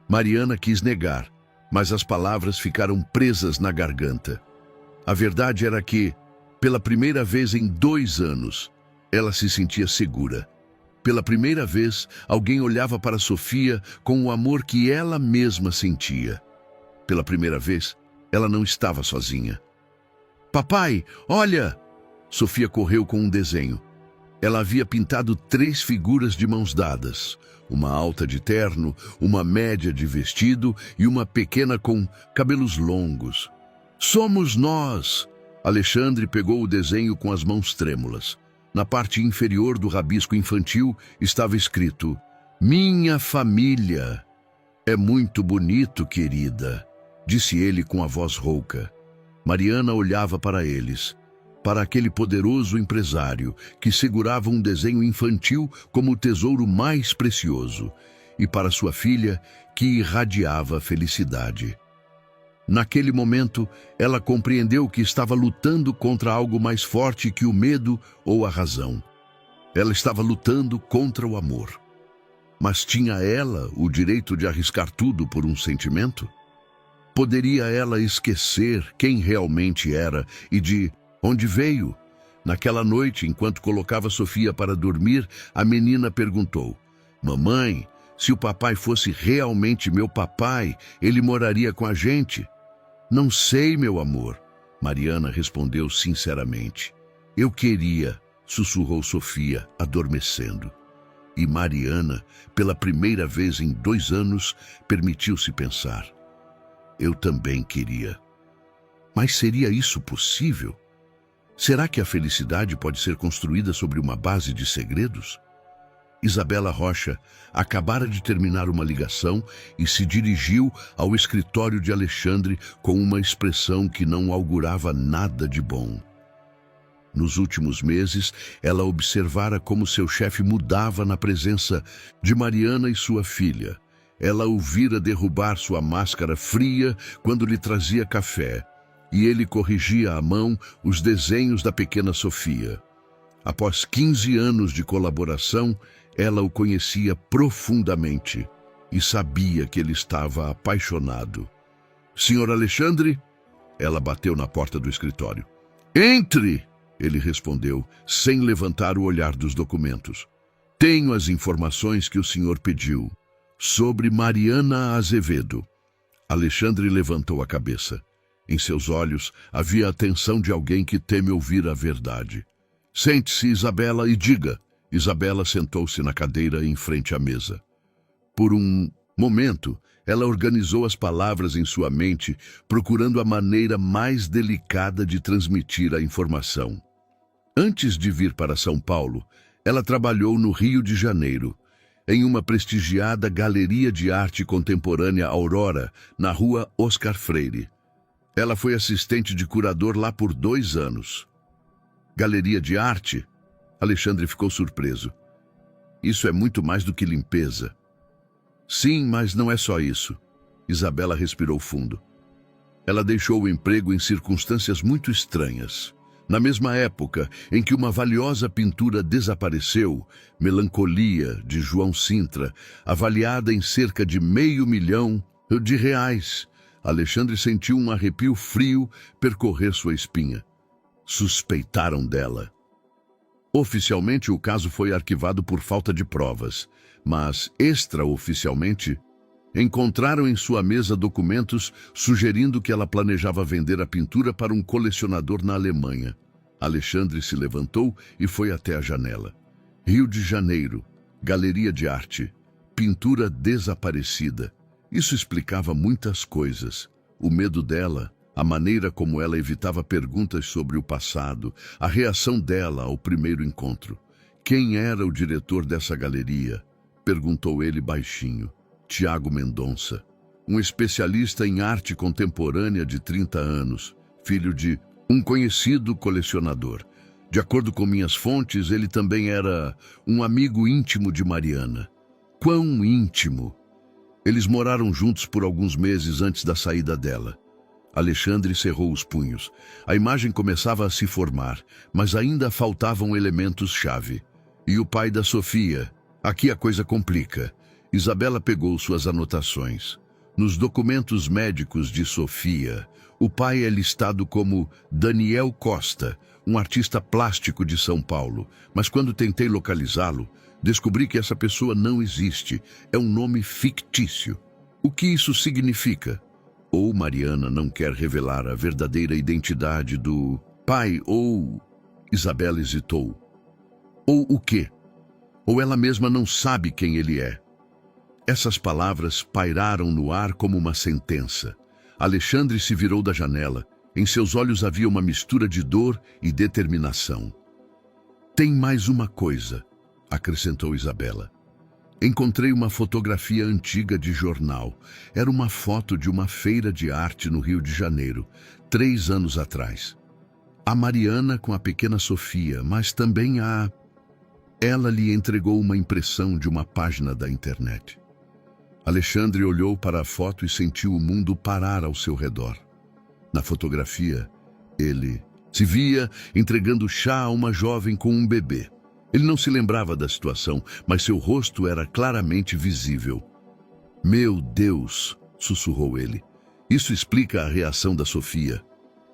S1: Mariana quis negar, mas as palavras ficaram presas na garganta. A verdade era que, pela primeira vez em 2 anos, ela se sentia segura. Pela primeira vez, alguém olhava para Sofia com o amor que ela mesma sentia. Pela primeira vez, ela não estava sozinha. Papai, olha! Sofia correu com um desenho. Ela havia pintado 3 figuras de mãos dadas. Uma alta de terno, uma média de vestido e uma pequena com cabelos longos. Somos nós! Alexandre pegou o desenho com as mãos trêmulas. Na parte inferior do rabisco infantil estava escrito: Minha família. É muito bonito, querida, disse ele com a voz rouca. Mariana olhava para eles, para aquele poderoso empresário que segurava um desenho infantil como o tesouro mais precioso, e para sua filha que irradiava felicidade. Naquele momento, ela compreendeu que estava lutando contra algo mais forte que o medo ou a razão. Ela estava lutando contra o amor. Mas tinha ela o direito de arriscar tudo por um sentimento? Poderia ela esquecer quem realmente era e de onde veio? Naquela noite, enquanto colocava Sofia para dormir, a menina perguntou: Mamãe, se o papai fosse realmente meu papai, ele moraria com a gente? Não sei, meu amor, Mariana respondeu sinceramente. Eu queria, sussurrou Sofia, adormecendo. E Mariana, pela primeira vez em 2 anos, permitiu-se pensar. Eu também queria. Mas seria isso possível? Será que a felicidade pode ser construída sobre uma base de segredos? Isabela Rocha acabara de terminar uma ligação e se dirigiu ao escritório de Alexandre com uma expressão que não augurava nada de bom. Nos últimos meses, ela observara como seu chefe mudava na presença de Mariana e sua filha. Ela o vira derrubar sua máscara fria quando lhe trazia café, e ele corrigia à mão os desenhos da pequena Sofia. Após 15 anos de colaboração, ela o conhecia profundamente e sabia que ele estava apaixonado. "Senhor Alexandre?" Ela bateu na porta do escritório. "Entre!" Ele respondeu, sem levantar o olhar dos documentos. "Tenho as informações que o senhor pediu. Sobre Mariana Azevedo." Alexandre levantou a cabeça. Em seus olhos havia a tensão de alguém que teme ouvir a verdade. "Sente-se, Isabela, e diga." Isabela sentou-se na cadeira em frente à mesa. Por um momento, ela organizou as palavras em sua mente, procurando a maneira mais delicada de transmitir a informação. Antes de vir para São Paulo, ela trabalhou no Rio de Janeiro, em uma prestigiada galeria de arte contemporânea Aurora, na rua Oscar Freire. Ela foi assistente de curador lá por 2 anos. "Galeria de arte?" Alexandre ficou surpreso. "Isso é muito mais do que limpeza." "Sim, mas não é só isso." Isabela respirou fundo. Ela deixou o emprego em circunstâncias muito estranhas. Na mesma época em que uma valiosa pintura desapareceu, Melancolia, de João Sintra, avaliada em cerca de R$500 mil, Alexandre sentiu um arrepio frio percorrer sua espinha. Suspeitaram dela. Oficialmente, o caso foi arquivado por falta de provas, mas, extraoficialmente, encontraram em sua mesa documentos sugerindo que ela planejava vender a pintura para um colecionador na Alemanha. Alexandre se levantou e foi até a janela. Rio de Janeiro, galeria de arte, pintura desaparecida. Isso explicava muitas coisas. O medo dela, a maneira como ela evitava perguntas sobre o passado, a reação dela ao primeiro encontro. "Quem era o diretor dessa galeria?" perguntou ele baixinho. "Tiago Mendonça, um especialista em arte contemporânea de 30 anos, filho de um conhecido colecionador. De acordo com minhas fontes, ele também era um amigo íntimo de Mariana." "Quão íntimo?" "Eles moraram juntos por alguns meses antes da saída dela." Alexandre cerrou os punhos. A imagem começava a se formar, mas ainda faltavam elementos-chave. "E o pai da Sofia?" "Aqui a coisa complica." Isabela pegou suas anotações. Nos documentos médicos de Sofia, o pai é listado como Daniel Costa, um artista plástico de São Paulo. Mas quando tentei localizá-lo, descobri que essa pessoa não existe. É um nome fictício. O que isso significa? Ou Mariana não quer revelar a verdadeira identidade do pai, ou... Isabela hesitou. Ou o quê? Ou ela mesma não sabe quem ele é? Essas palavras pairaram no ar como uma sentença. Alexandre se virou da janela. Em seus olhos havia uma mistura de dor e determinação. "Tem mais uma coisa", acrescentou Isabela. "Encontrei uma fotografia antiga de jornal. Era uma foto de uma feira de arte no Rio de Janeiro, 3 anos atrás. A Mariana com a pequena Sofia, mas também a... Ela lhe entregou uma impressão de uma página da internet." Alexandre olhou para a foto e sentiu o mundo parar ao seu redor. Na fotografia, ele se via entregando chá a uma jovem com um bebê. Ele não se lembrava da situação, mas seu rosto era claramente visível. "Meu Deus!" sussurrou ele. "Isso explica a reação da Sofia.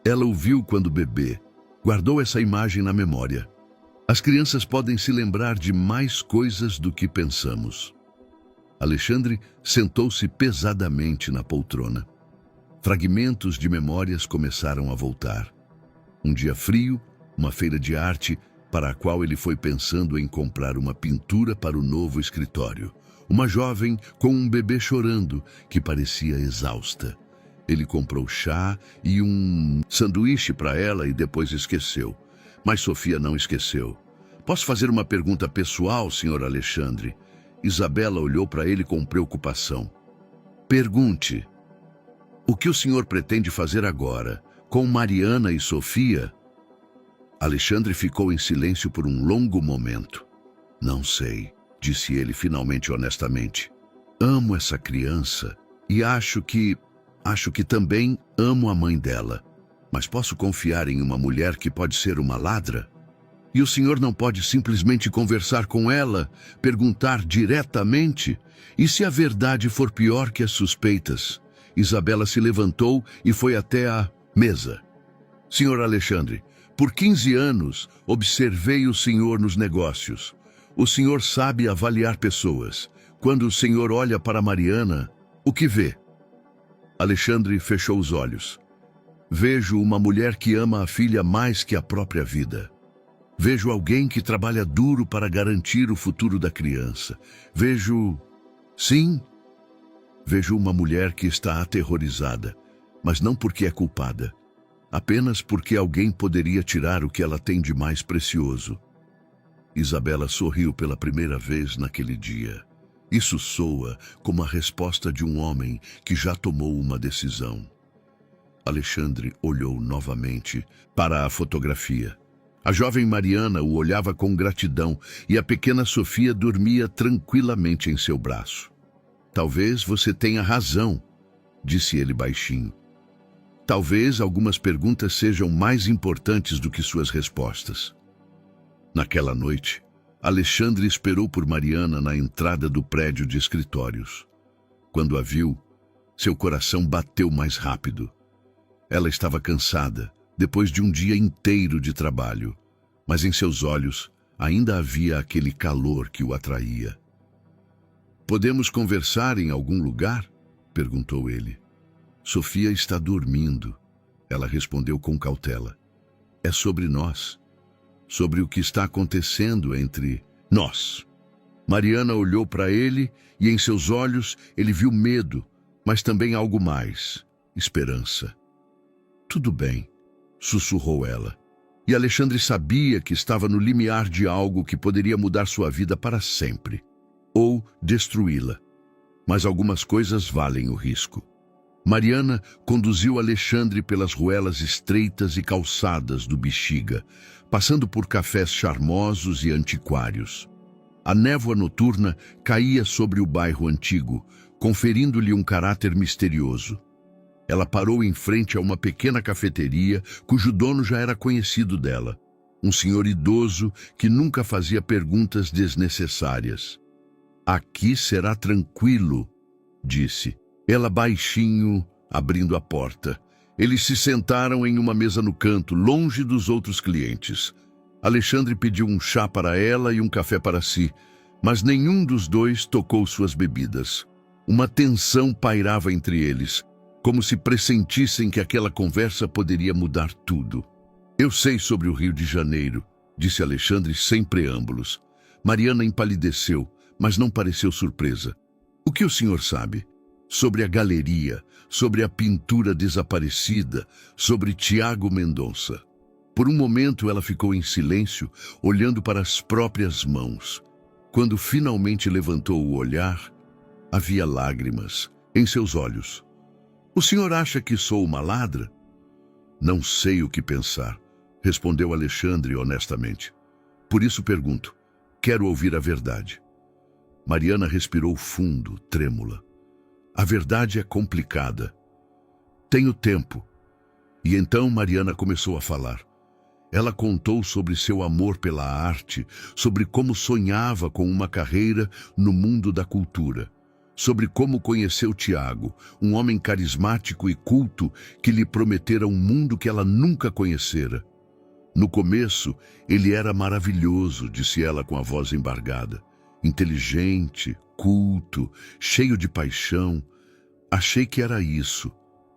S1: Ela o viu quando bebê. Guardou essa imagem na memória. As crianças podem se lembrar de mais coisas do que pensamos." Alexandre sentou-se pesadamente na poltrona. Fragmentos de memórias começaram a voltar. Um dia frio, uma feira de arte, para a qual ele foi pensando em comprar uma pintura para o novo escritório. Uma jovem com um bebê chorando, que parecia exausta. Ele comprou chá e um sanduíche para ela e depois esqueceu. Mas Sofia não esqueceu. Posso fazer uma pergunta pessoal, Sr. Alexandre? Isabela olhou para ele com preocupação. Pergunte. O que o senhor pretende fazer agora, com Mariana e Sofia? Alexandre ficou em silêncio por um longo momento. Não sei, disse ele finalmente honestamente. Amo essa criança e acho que também amo a mãe dela. Mas posso confiar em uma mulher que pode ser uma ladra? E o senhor não pode simplesmente conversar com ela, perguntar diretamente? E se a verdade for pior que as suspeitas? Isabela se levantou e foi até a mesa. Senhor Alexandre, por 15 anos observei o senhor nos negócios. O senhor sabe avaliar pessoas. Quando o senhor olha para Mariana, o que vê? Alexandre fechou os olhos. Vejo uma mulher que ama a filha mais que a própria vida. Vejo alguém que trabalha duro para garantir o futuro da criança. Sim, vejo uma mulher que está aterrorizada, mas não porque é culpada, apenas porque alguém poderia tirar o que ela tem de mais precioso. Isabela sorriu pela primeira vez naquele dia. Isso soa como a resposta de um homem que já tomou uma decisão. Alexandre olhou novamente para a fotografia. A jovem Mariana o olhava com gratidão e a pequena Sofia dormia tranquilamente em seu braço. Talvez você tenha razão, disse ele baixinho. Talvez algumas perguntas sejam mais importantes do que suas respostas. Naquela noite, Alexandre esperou por Mariana na entrada do prédio de escritórios. Quando a viu, seu coração bateu mais rápido. Ela estava cansada, depois de um dia inteiro de trabalho, mas em seus olhos ainda havia aquele calor que o atraía. Podemos conversar em algum lugar? Perguntou ele. Sofia está dormindo. Ela respondeu com cautela. É sobre nós. Sobre o que está acontecendo entre nós. Mariana olhou para ele e em seus olhos ele viu medo, mas também algo mais, esperança. Tudo bem, sussurrou ela. E Alexandre sabia que estava no limiar de algo que poderia mudar sua vida para sempre, ou destruí-la. Mas algumas coisas valem o risco. Mariana conduziu Alexandre pelas ruelas estreitas e calçadas do Bexiga, passando por cafés charmosos e antiquários. A névoa noturna caía sobre o bairro antigo, conferindo-lhe um caráter misterioso. Ela parou em frente a uma pequena cafeteria cujo dono já era conhecido dela, um senhor idoso que nunca fazia perguntas desnecessárias. Aqui será tranquilo, disse. Ela baixinho, abrindo a porta. Eles se sentaram em uma mesa no canto, longe dos outros clientes. Alexandre pediu um chá para ela e um café para si, mas nenhum dos dois tocou suas bebidas. Uma tensão pairava entre eles, como se pressentissem que aquela conversa poderia mudar tudo. Eu sei sobre o Rio de Janeiro, disse Alexandre sem preâmbulos. Mariana empalideceu, mas não pareceu surpresa. O que o senhor sabe? Sobre a galeria, sobre a pintura desaparecida, sobre Tiago Mendonça. Por um momento ela ficou em silêncio, olhando para as próprias mãos. Quando finalmente levantou o olhar, havia lágrimas em seus olhos. O senhor acha que sou uma ladra? Não sei o que pensar, respondeu Alexandre honestamente. Por isso pergunto, quero ouvir a verdade. Mariana respirou fundo, trêmula. A verdade é complicada. Tenho tempo. E então Mariana começou a falar. Ela contou sobre seu amor pela arte, sobre como sonhava com uma carreira no mundo da cultura, sobre como conheceu Tiago, um homem carismático e culto que lhe prometera um mundo que ela nunca conhecera. No começo, ele era maravilhoso, disse ela com a voz embargada. Inteligente, culto, cheio de paixão. Achei que era isso,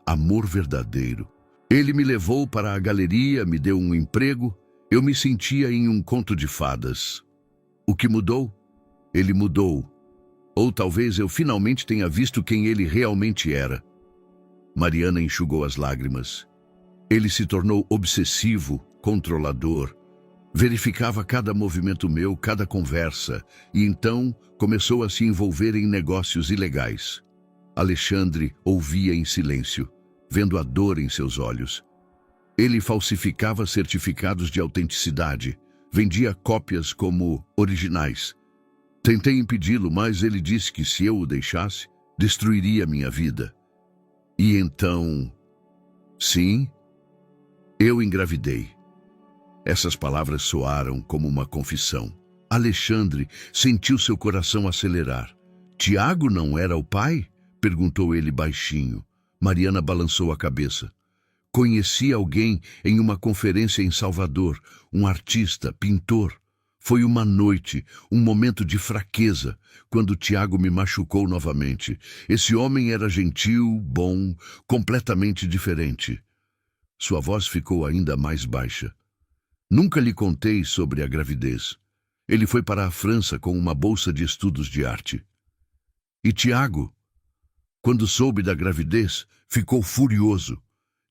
S1: amor verdadeiro. Ele me levou para a galeria, me deu um emprego. Eu me sentia em um conto de fadas. O que mudou? Ele mudou. Ou talvez eu finalmente tenha visto quem ele realmente era. Mariana enxugou as lágrimas. Ele se tornou obsessivo, controlador. Verificava cada movimento meu, cada conversa, e então começou a se envolver em negócios ilegais. Alexandre ouvia em silêncio, vendo a dor em seus olhos. Ele falsificava certificados de autenticidade, vendia cópias como originais. Tentei impedi-lo, mas ele disse que se eu o deixasse, destruiria minha vida. E então, sim, eu engravidei. Essas palavras soaram como uma confissão. Alexandre sentiu seu coração acelerar. Tiago não era o pai? Perguntou ele baixinho. Mariana balançou a cabeça. Conheci alguém em uma conferência em Salvador, um artista, pintor. Foi uma noite, um momento de fraqueza, quando Tiago me machucou novamente. Esse homem era gentil, bom, completamente diferente. Sua voz ficou ainda mais baixa. Nunca lhe contei sobre a gravidez. Ele foi para a França com uma bolsa de estudos de arte. E Tiago, quando soube da gravidez, ficou furioso.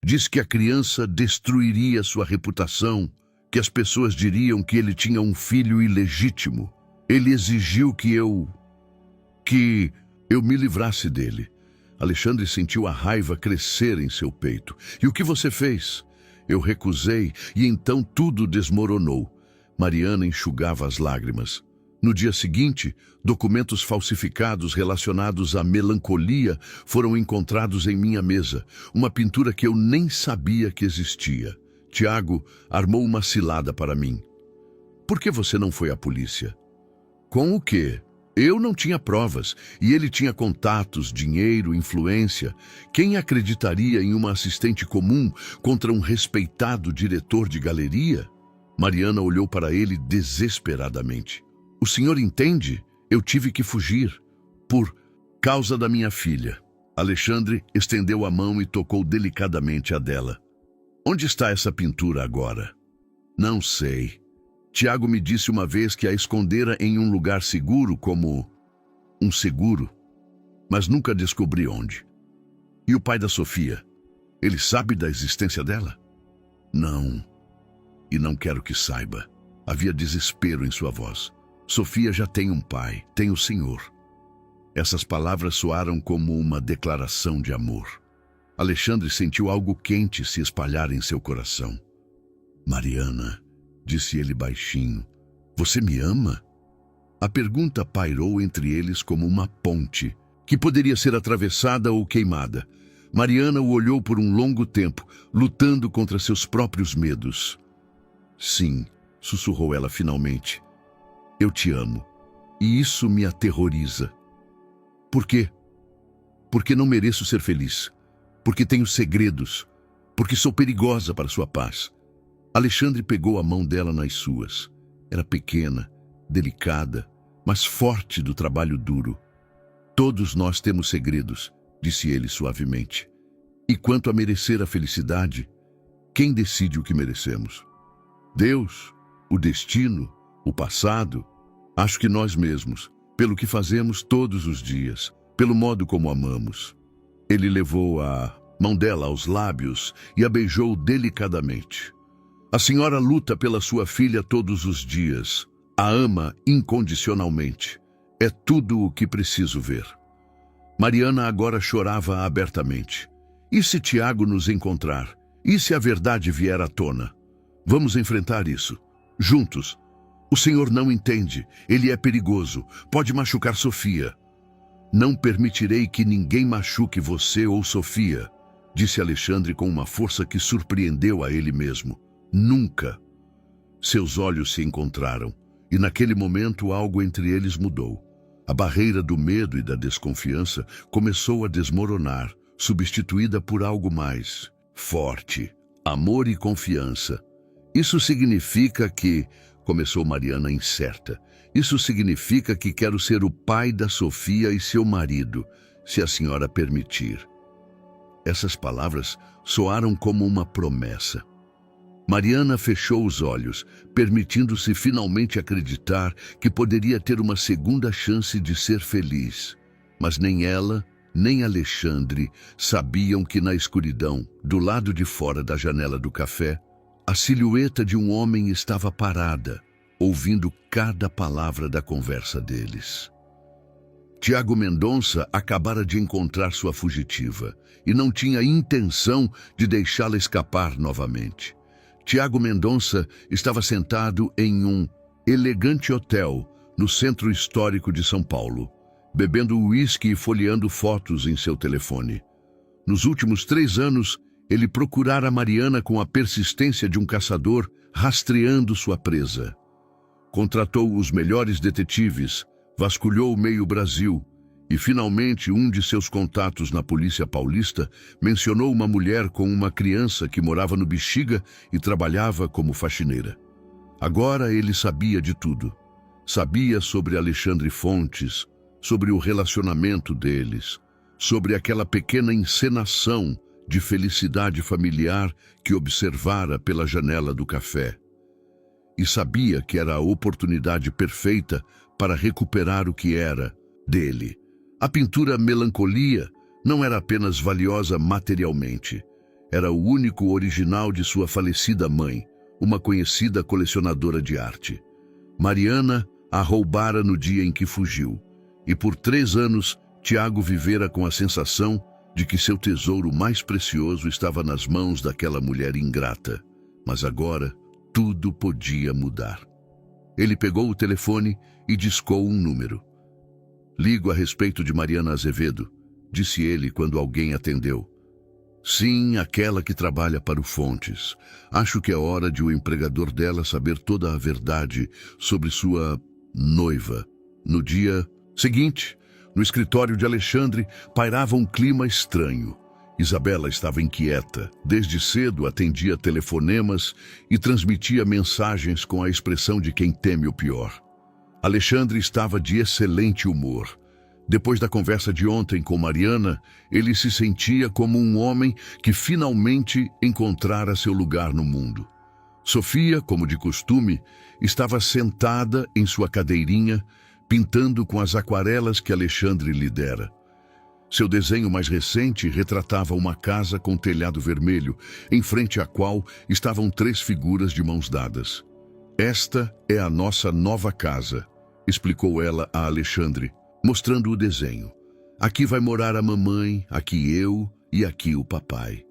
S1: Disse que a criança destruiria sua reputação, que as pessoas diriam que ele tinha um filho ilegítimo. Ele exigiu que eu me livrasse dele. Alexandre sentiu a raiva crescer em seu peito. E o que você fez? Eu recusei e então tudo desmoronou. Mariana enxugava as lágrimas. No dia seguinte, documentos falsificados relacionados à melancolia foram encontrados em minha mesa, uma pintura que eu nem sabia que existia. Tiago armou uma cilada para mim. Por que você não foi à polícia? Com o quê? Eu não tinha provas, e ele tinha contatos, dinheiro, influência. Quem acreditaria em uma assistente comum contra um respeitado diretor de galeria? Mariana olhou para ele desesperadamente. O senhor entende? Eu tive que fugir. Por causa da minha filha. Alexandre estendeu a mão e tocou delicadamente a dela. Onde está essa pintura agora? Não sei. Tiago me disse uma vez que a escondera em um lugar seguro como um seguro, mas nunca descobri onde. E o pai da Sofia? Ele sabe da existência dela? Não. E não quero que saiba. Havia desespero em sua voz. Sofia já tem um pai, tem o senhor. Essas palavras soaram como uma declaração de amor. Alexandre sentiu algo quente se espalhar em seu coração. Mariana, disse ele baixinho, você me ama? A pergunta pairou entre eles como uma ponte, que poderia ser atravessada ou queimada. Mariana o olhou por um longo tempo, lutando contra seus próprios medos. Sim, sussurrou ela finalmente. Eu te amo, e isso me aterroriza. Por quê? Porque não mereço ser feliz. Porque tenho segredos. Porque sou perigosa para sua paz. Alexandre pegou a mão dela nas suas. Era pequena, delicada, mas forte do trabalho duro. Todos nós temos segredos, disse ele suavemente. E quanto a merecer a felicidade, quem decide o que merecemos? Deus, o destino, o passado? Acho que nós mesmos, pelo que fazemos todos os dias, pelo modo como amamos. Ele levou a mão dela aos lábios e a beijou delicadamente. A senhora luta pela sua filha todos os dias. A ama incondicionalmente. É tudo o que preciso ver. Mariana agora chorava abertamente. E se Tiago nos encontrar? E se a verdade vier à tona? Vamos enfrentar isso. Juntos. O senhor não entende. Ele é perigoso. Pode machucar Sofia. Não permitirei que ninguém machuque você ou Sofia, disse Alexandre com uma força que surpreendeu a ele mesmo. Nunca. Seus olhos se encontraram, e naquele momento algo entre eles mudou. A barreira do medo e da desconfiança começou a desmoronar, substituída por algo mais forte, amor e confiança. Isso significa que, começou Mariana incerta, isso significa que quero ser o pai da Sofia e seu marido, se a senhora permitir. Essas palavras soaram como uma promessa. Mariana fechou os olhos, permitindo-se finalmente acreditar que poderia ter uma segunda chance de ser feliz. Mas nem ela, nem Alexandre sabiam que na escuridão, do lado de fora da janela do café, A silhueta de um homem estava parada, ouvindo cada palavra da conversa deles. Tiago Mendonça acabara de encontrar sua fugitiva e não tinha intenção de deixá-la escapar novamente. Tiago Mendonça estava sentado em um elegante hotel no centro histórico de São Paulo, bebendo uísque e folheando fotos em seu telefone. Nos últimos 3 anos, ele procurara Mariana com a persistência de um caçador rastreando sua presa. Contratou os melhores detetives, vasculhou meio Brasil e, finalmente, um de seus contatos na polícia paulista mencionou uma mulher com uma criança que morava no Bexiga e trabalhava como faxineira. Agora ele sabia de tudo. Sabia sobre Alexandre Fontes, sobre o relacionamento deles, sobre aquela pequena encenação de felicidade familiar que observara pela janela do café. E sabia que era a oportunidade perfeita para recuperar o que era dele. A pintura Melancolia não era apenas valiosa materialmente. Era o único original de sua falecida mãe, uma conhecida colecionadora de arte. Mariana a roubara no dia em que fugiu, e por 3 anos Tiago vivera com a sensação de que seu tesouro mais precioso estava nas mãos daquela mulher ingrata. Mas agora tudo podia mudar. Ele pegou o telefone e discou um número. "Ligo a respeito de Mariana Azevedo", disse ele quando alguém atendeu. "Sim, aquela que trabalha para o Fontes. Acho que é hora de o empregador dela saber toda a verdade sobre sua noiva." No dia seguinte, no escritório de Alexandre, pairava um clima estranho. Isabela estava inquieta. Desde cedo atendia telefonemas e transmitia mensagens com a expressão de quem teme o pior. Alexandre estava de excelente humor. Depois da conversa de ontem com Mariana, ele se sentia como um homem que finalmente encontrara seu lugar no mundo. Sofia, como de costume, estava sentada em sua cadeirinha, pintando com as aquarelas que Alexandre lhe dera. Seu desenho mais recente retratava uma casa com telhado vermelho, em frente à qual estavam 3 figuras de mãos dadas. "Esta é a nossa nova casa", explicou ela a Alexandre, mostrando o desenho. "Aqui vai morar a mamãe, aqui eu e aqui o papai."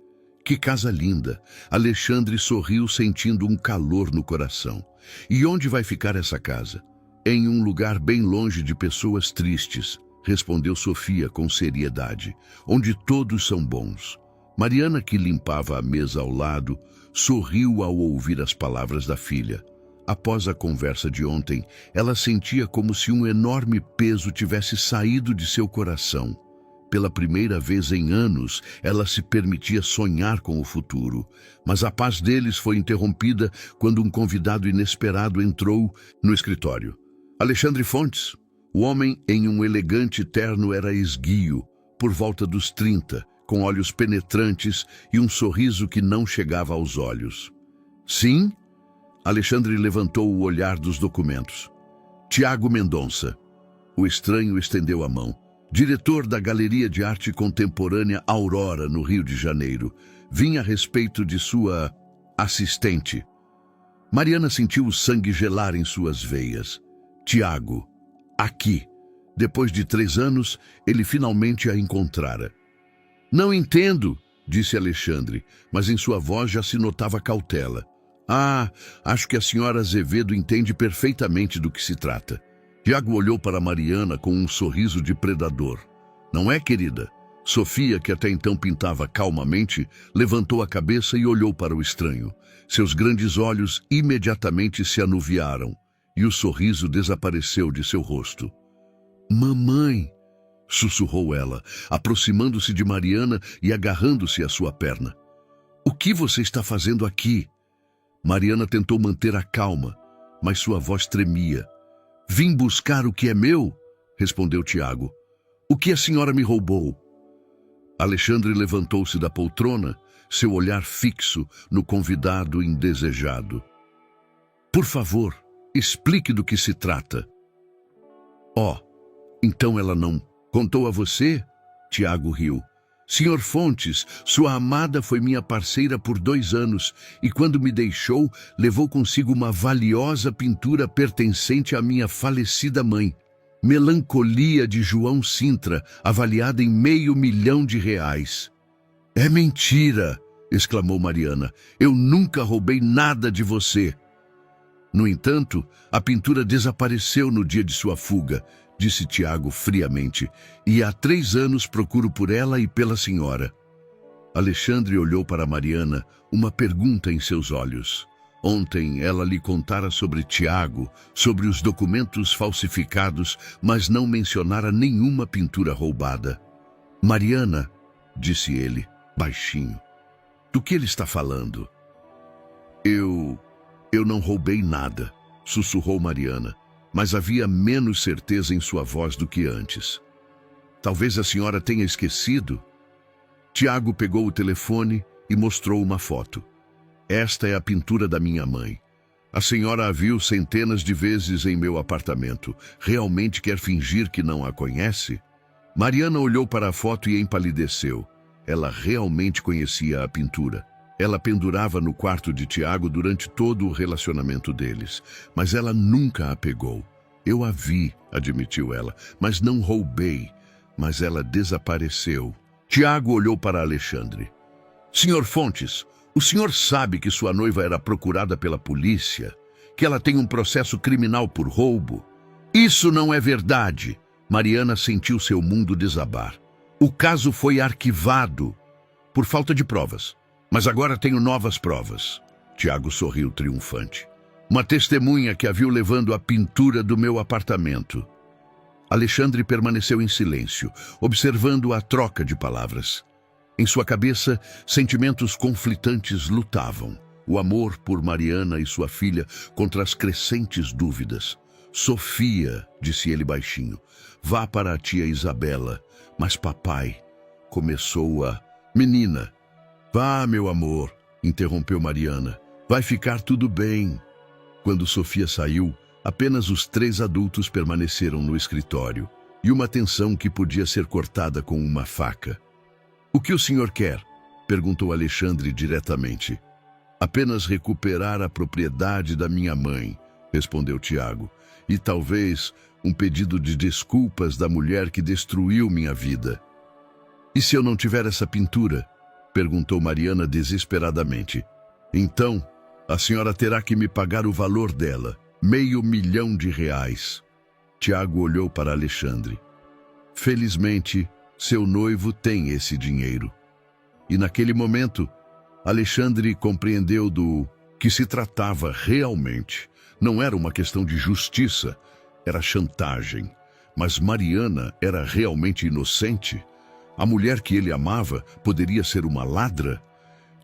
S1: "Que casa linda!" Alexandre sorriu, sentindo um calor no coração. "E onde vai ficar essa casa?" "Em um lugar bem longe de pessoas tristes", respondeu Sofia com seriedade, "onde todos são bons." Mariana, que limpava a mesa ao lado, sorriu ao ouvir as palavras da filha. Após a conversa de ontem, ela sentia como se um enorme peso tivesse saído de seu coração. Pela primeira vez em anos, ela se permitia sonhar com o futuro. Mas a paz deles foi interrompida quando um convidado inesperado entrou no escritório. Alexandre Fontes. O homem em um elegante terno era esguio, por volta dos 30, com olhos penetrantes e um sorriso que não chegava aos olhos. "Sim?" Alexandre levantou o olhar dos documentos. "Tiago Mendonça." O estranho estendeu a mão. "Diretor da Galeria de Arte Contemporânea Aurora, no Rio de Janeiro. Vim a respeito de sua assistente." Mariana sentiu o sangue gelar em suas veias. Tiago. Aqui. Depois de 3 anos, ele finalmente a encontrara. "Não entendo", disse Alexandre, mas em sua voz já se notava cautela. "Ah, acho que a senhora Azevedo entende perfeitamente do que se trata." Tiago olhou para Mariana com um sorriso de predador. "Não é, querida?" Sofia, que até então pintava calmamente, levantou a cabeça e olhou para o estranho. Seus grandes olhos imediatamente se anuviaram e o sorriso desapareceu de seu rosto. "Mamãe", sussurrou ela, aproximando-se de Mariana e agarrando-se à sua perna. "O que você está fazendo aqui?" Mariana tentou manter a calma, mas sua voz tremia. "Vim buscar o que é meu", respondeu Tiago. "O que a senhora me roubou?" Alexandre levantou-se da poltrona, seu olhar fixo no convidado indesejado. "Por favor, explique do que se trata." "Oh, então ela não contou a você?" Tiago riu. Senhor Fontes, sua amada foi minha parceira por 2 anos e quando me deixou, levou consigo uma valiosa pintura pertencente à minha falecida mãe. Melancolia de João Sintra, avaliada em R$ 500.000. É mentira, exclamou Mariana. Eu nunca roubei nada de você. No entanto, a pintura desapareceu no dia de sua fuga, disse Tiago friamente, e há 3 anos procuro por ela e pela senhora. Alexandre olhou para Mariana, uma pergunta em seus olhos. Ontem ela lhe contara sobre Tiago, sobre os documentos falsificados, mas não mencionara nenhuma pintura roubada. Mariana, disse ele, baixinho, do que ele está falando? Eu não roubei nada, sussurrou Mariana, mas havia menos certeza em sua voz do que antes. Talvez a senhora tenha esquecido? Tiago pegou o telefone e mostrou uma foto. Esta é a pintura da minha mãe. A senhora a viu centenas de vezes em meu apartamento. Realmente quer fingir que não a conhece? Mariana olhou para a foto e empalideceu. Ela realmente conhecia a pintura. Ela pendurava no quarto de Tiago durante todo o relacionamento deles, mas ela nunca a pegou. Eu a vi, admitiu ela, mas não roubei. Mas ela desapareceu. Tiago olhou para Alexandre. Senhor Fontes, o senhor sabe que sua noiva era procurada pela polícia, que ela tem um processo criminal por roubo? Isso não é verdade. Mariana sentiu seu mundo desabar. O caso foi arquivado por falta de provas. Mas agora tenho novas provas. Tiago sorriu triunfante. Uma testemunha que a viu levando a pintura do meu apartamento. Alexandre permaneceu em silêncio, observando a troca de palavras. Em sua cabeça, sentimentos conflitantes lutavam. O amor por Mariana e sua filha contra as crescentes dúvidas. Sofia, disse ele baixinho, vá para a tia Isabela. Mas papai começou a... Menina, vá, meu amor, interrompeu Mariana. Vai ficar tudo bem. Quando Sofia saiu, apenas os 3 adultos permaneceram no escritório, e uma tensão que podia ser cortada com uma faca. O que o senhor quer? Perguntou Alexandre diretamente. Apenas recuperar a propriedade da minha mãe, respondeu Tiago, e talvez um pedido de desculpas da mulher que destruiu minha vida. E se eu não tiver essa pintura? Perguntou Mariana desesperadamente. Então, a senhora terá que me pagar o valor dela, R$ 500.000. Tiago olhou para Alexandre. Felizmente, seu noivo tem esse dinheiro. E naquele momento, Alexandre compreendeu do que se tratava realmente. Não era uma questão de justiça, era chantagem. Mas Mariana era realmente inocente? A mulher que ele amava poderia ser uma ladra?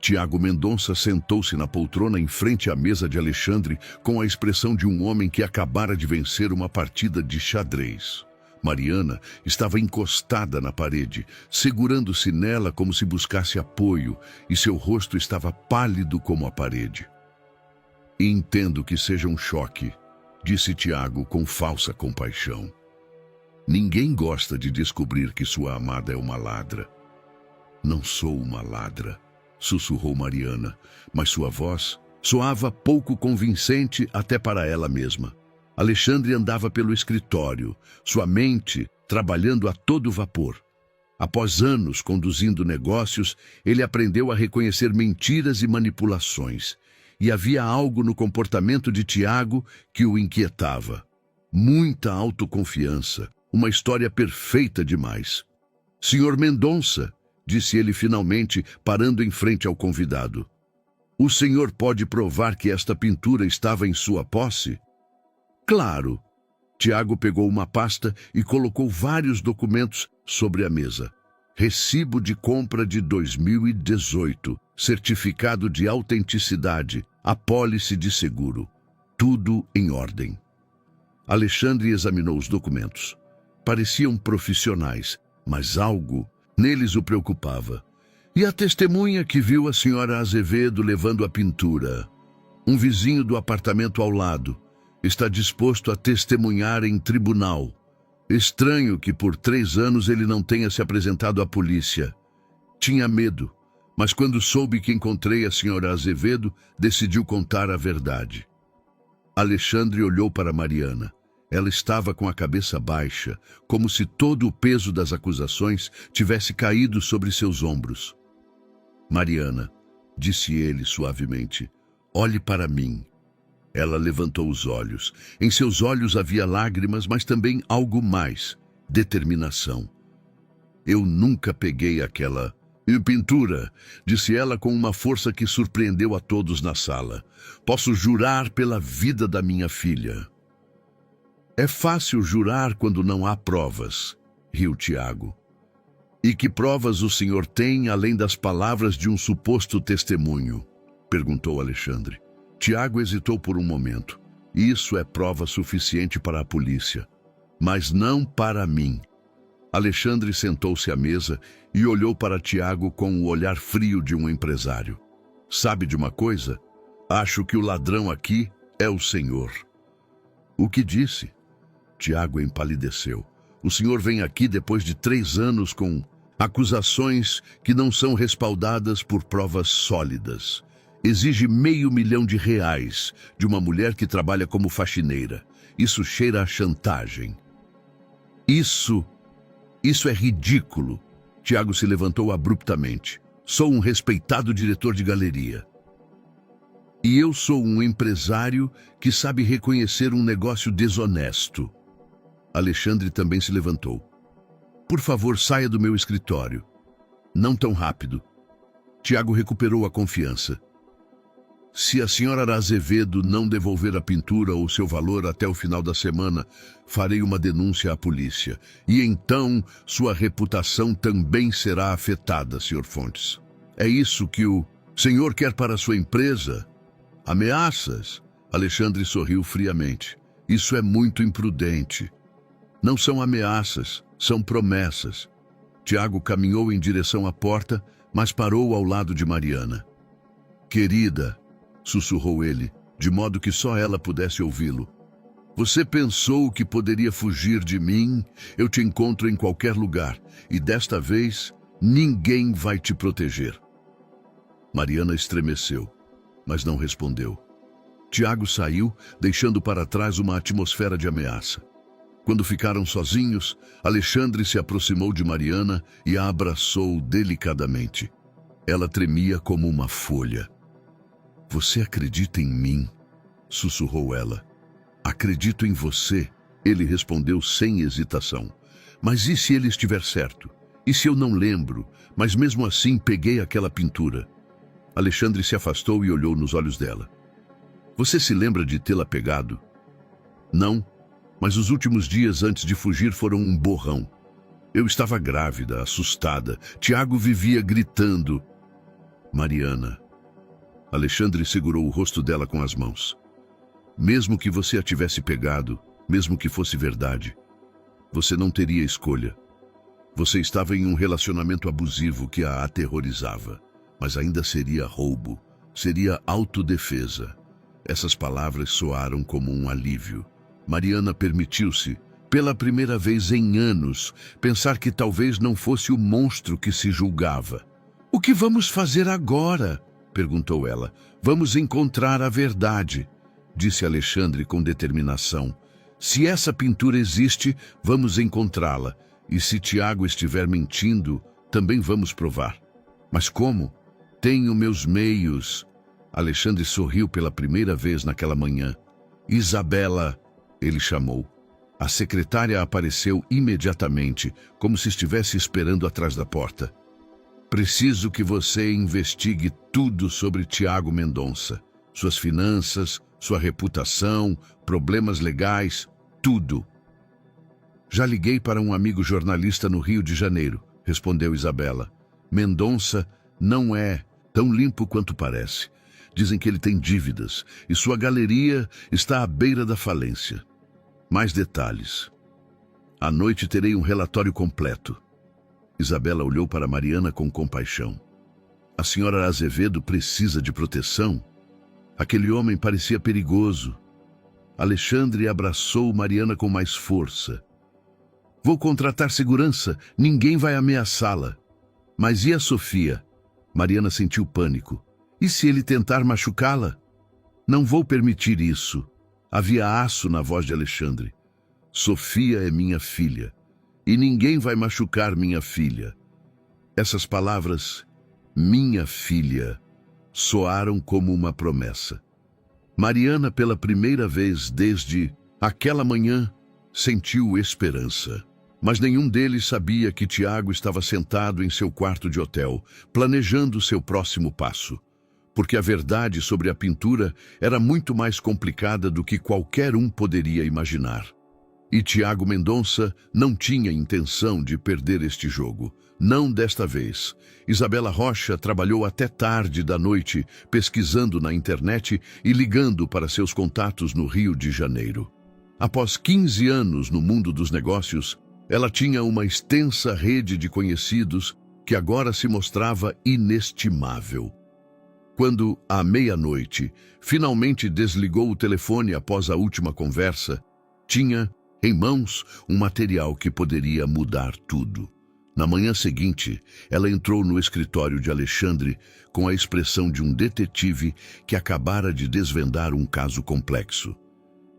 S1: Tiago Mendonça sentou-se na poltrona em frente à mesa de Alexandre com a expressão de um homem que acabara de vencer uma partida de xadrez. Mariana estava encostada na parede, segurando-se nela como se buscasse apoio, e seu rosto estava pálido como a parede. Entendo que seja um choque, disse Tiago com falsa compaixão. Ninguém gosta de descobrir que sua amada é uma ladra. Não sou uma ladra, sussurrou Mariana, mas sua voz soava pouco convincente até para ela mesma. Alexandre andava pelo escritório, sua mente trabalhando a todo vapor. Após anos conduzindo negócios, ele aprendeu a reconhecer mentiras e manipulações. E havia algo no comportamento de Tiago que o inquietava. Muita autoconfiança, uma história perfeita demais. Senhor Mendonça, disse ele finalmente, parando em frente ao convidado. O senhor pode provar que esta pintura estava em sua posse? Claro. Tiago pegou uma pasta e colocou vários documentos sobre a mesa. Recibo de compra de 2018, certificado de autenticidade, apólice de seguro. Tudo em ordem. Alexandre examinou os documentos. Pareciam profissionais, mas algo neles o preocupava. E a testemunha que viu a senhora Azevedo levando a pintura? Um vizinho do apartamento ao lado. Está disposto a testemunhar em tribunal. Estranho que por 3 anos ele não tenha se apresentado à polícia. Tinha medo, mas quando soube que encontrei a senhora Azevedo, decidiu contar a verdade. Alexandre olhou para Mariana. Ela estava com a cabeça baixa, como se todo o peso das acusações tivesse caído sobre seus ombros. Mariana, disse ele suavemente, olhe para mim. Ela levantou os olhos. Em seus olhos havia lágrimas, mas também algo mais, determinação. Eu nunca peguei aquela pintura, disse ela com uma força que surpreendeu a todos na sala. Posso jurar pela vida da minha filha. É fácil jurar quando não há provas, riu Tiago. E que provas o senhor tem além das palavras de um suposto testemunho? Perguntou Alexandre. Tiago hesitou por um momento. Isso é prova suficiente para a polícia, mas não para mim. Alexandre sentou-se à mesa e olhou para Tiago com o olhar frio de um empresário. Sabe de uma coisa? Acho que o ladrão aqui é o senhor. O que disse? Tiago empalideceu. O senhor vem aqui depois de 3 anos com acusações que não são respaldadas por provas sólidas. Exige R$500 mil de uma mulher que trabalha como faxineira. Isso cheira a chantagem. Isso é ridículo. Tiago se levantou abruptamente. Sou um respeitado diretor de galeria. E eu sou um empresário que sabe reconhecer um negócio desonesto. Alexandre também se levantou. Por favor, saia do meu escritório. Não tão rápido. Tiago recuperou a confiança. Se a senhora Azevedo não devolver a pintura ou seu valor até o final da semana, farei uma denúncia à polícia. E então sua reputação também será afetada, Sr. Fontes. É isso que o senhor quer para sua empresa? Ameaças? Alexandre sorriu friamente. Isso é muito imprudente. Não são ameaças, são promessas. Tiago caminhou em direção à porta, mas parou ao lado de Mariana. Querida, sussurrou ele, de modo que só ela pudesse ouvi-lo. Você pensou que poderia fugir de mim? Eu te encontro em qualquer lugar, e desta vez ninguém vai te proteger. Mariana estremeceu, mas não respondeu. Tiago saiu, deixando para trás uma atmosfera de ameaça. Quando ficaram sozinhos, Alexandre se aproximou de Mariana e a abraçou delicadamente. Ela tremia como uma folha. Você acredita em mim? Sussurrou ela. Acredito em você, ele respondeu sem hesitação. Mas e se ele estiver certo? E se eu não lembro, mas mesmo assim peguei aquela pintura? Alexandre se afastou e olhou nos olhos dela. Você se lembra de tê-la pegado? Não, mas os últimos dias antes de fugir foram um borrão. Eu estava grávida, assustada. Tiago vivia gritando. Mariana. Alexandre segurou o rosto dela com as mãos. Mesmo que você a tivesse pegado, mesmo que fosse verdade, você não teria escolha. Você estava em um relacionamento abusivo que a aterrorizava, mas ainda seria roubo, seria autodefesa. Essas palavras soaram como um alívio. Mariana permitiu-se, pela primeira vez em anos, pensar que talvez não fosse o monstro que se julgava. O que vamos fazer agora? Perguntou ela. Vamos encontrar a verdade, disse Alexandre com determinação. Se essa pintura existe, vamos encontrá-la. E se Tiago estiver mentindo, também vamos provar. Mas como? Tenho meus meios. Alexandre sorriu pela primeira vez naquela manhã. Isabela, ele chamou. A secretária apareceu imediatamente, como se estivesse esperando atrás da porta. Preciso que você investigue tudo sobre Tiago Mendonça. Suas finanças, sua reputação, problemas legais, tudo. Já liguei para um amigo jornalista no Rio de Janeiro, respondeu Isabela. Mendonça não é tão limpo quanto parece. Dizem que ele tem dívidas e sua galeria está à beira da falência. Mais detalhes. À noite terei um relatório completo. Isabela olhou para Mariana com compaixão. A senhora Azevedo precisa de proteção? Aquele homem parecia perigoso. Alexandre abraçou Mariana com mais força. Vou contratar segurança, ninguém vai ameaçá-la. Mas e a Sofia? Mariana sentiu pânico. E se ele tentar machucá-la? Não vou permitir isso. Havia aço na voz de Alexandre. Sofia é minha filha. E ninguém vai machucar minha filha. Essas palavras, minha filha, soaram como uma promessa. Mariana, pela primeira vez desde aquela manhã, sentiu esperança. Mas nenhum deles sabia que Tiago estava sentado em seu quarto de hotel, planejando seu próximo passo. Porque a verdade sobre a pintura era muito mais complicada do que qualquer um poderia imaginar. E Tiago Mendonça não tinha intenção de perder este jogo. Não desta vez. Isabela Rocha trabalhou até tarde da noite, pesquisando na internet e ligando para seus contatos no Rio de Janeiro. Após 15 anos no mundo dos negócios, ela tinha uma extensa rede de conhecidos que agora se mostrava inestimável. Quando, à meia-noite, finalmente desligou o telefone após a última conversa, tinha em mãos um material que poderia mudar tudo. Na manhã seguinte, ela entrou no escritório de Alexandre com a expressão de um detetive que acabara de desvendar um caso complexo.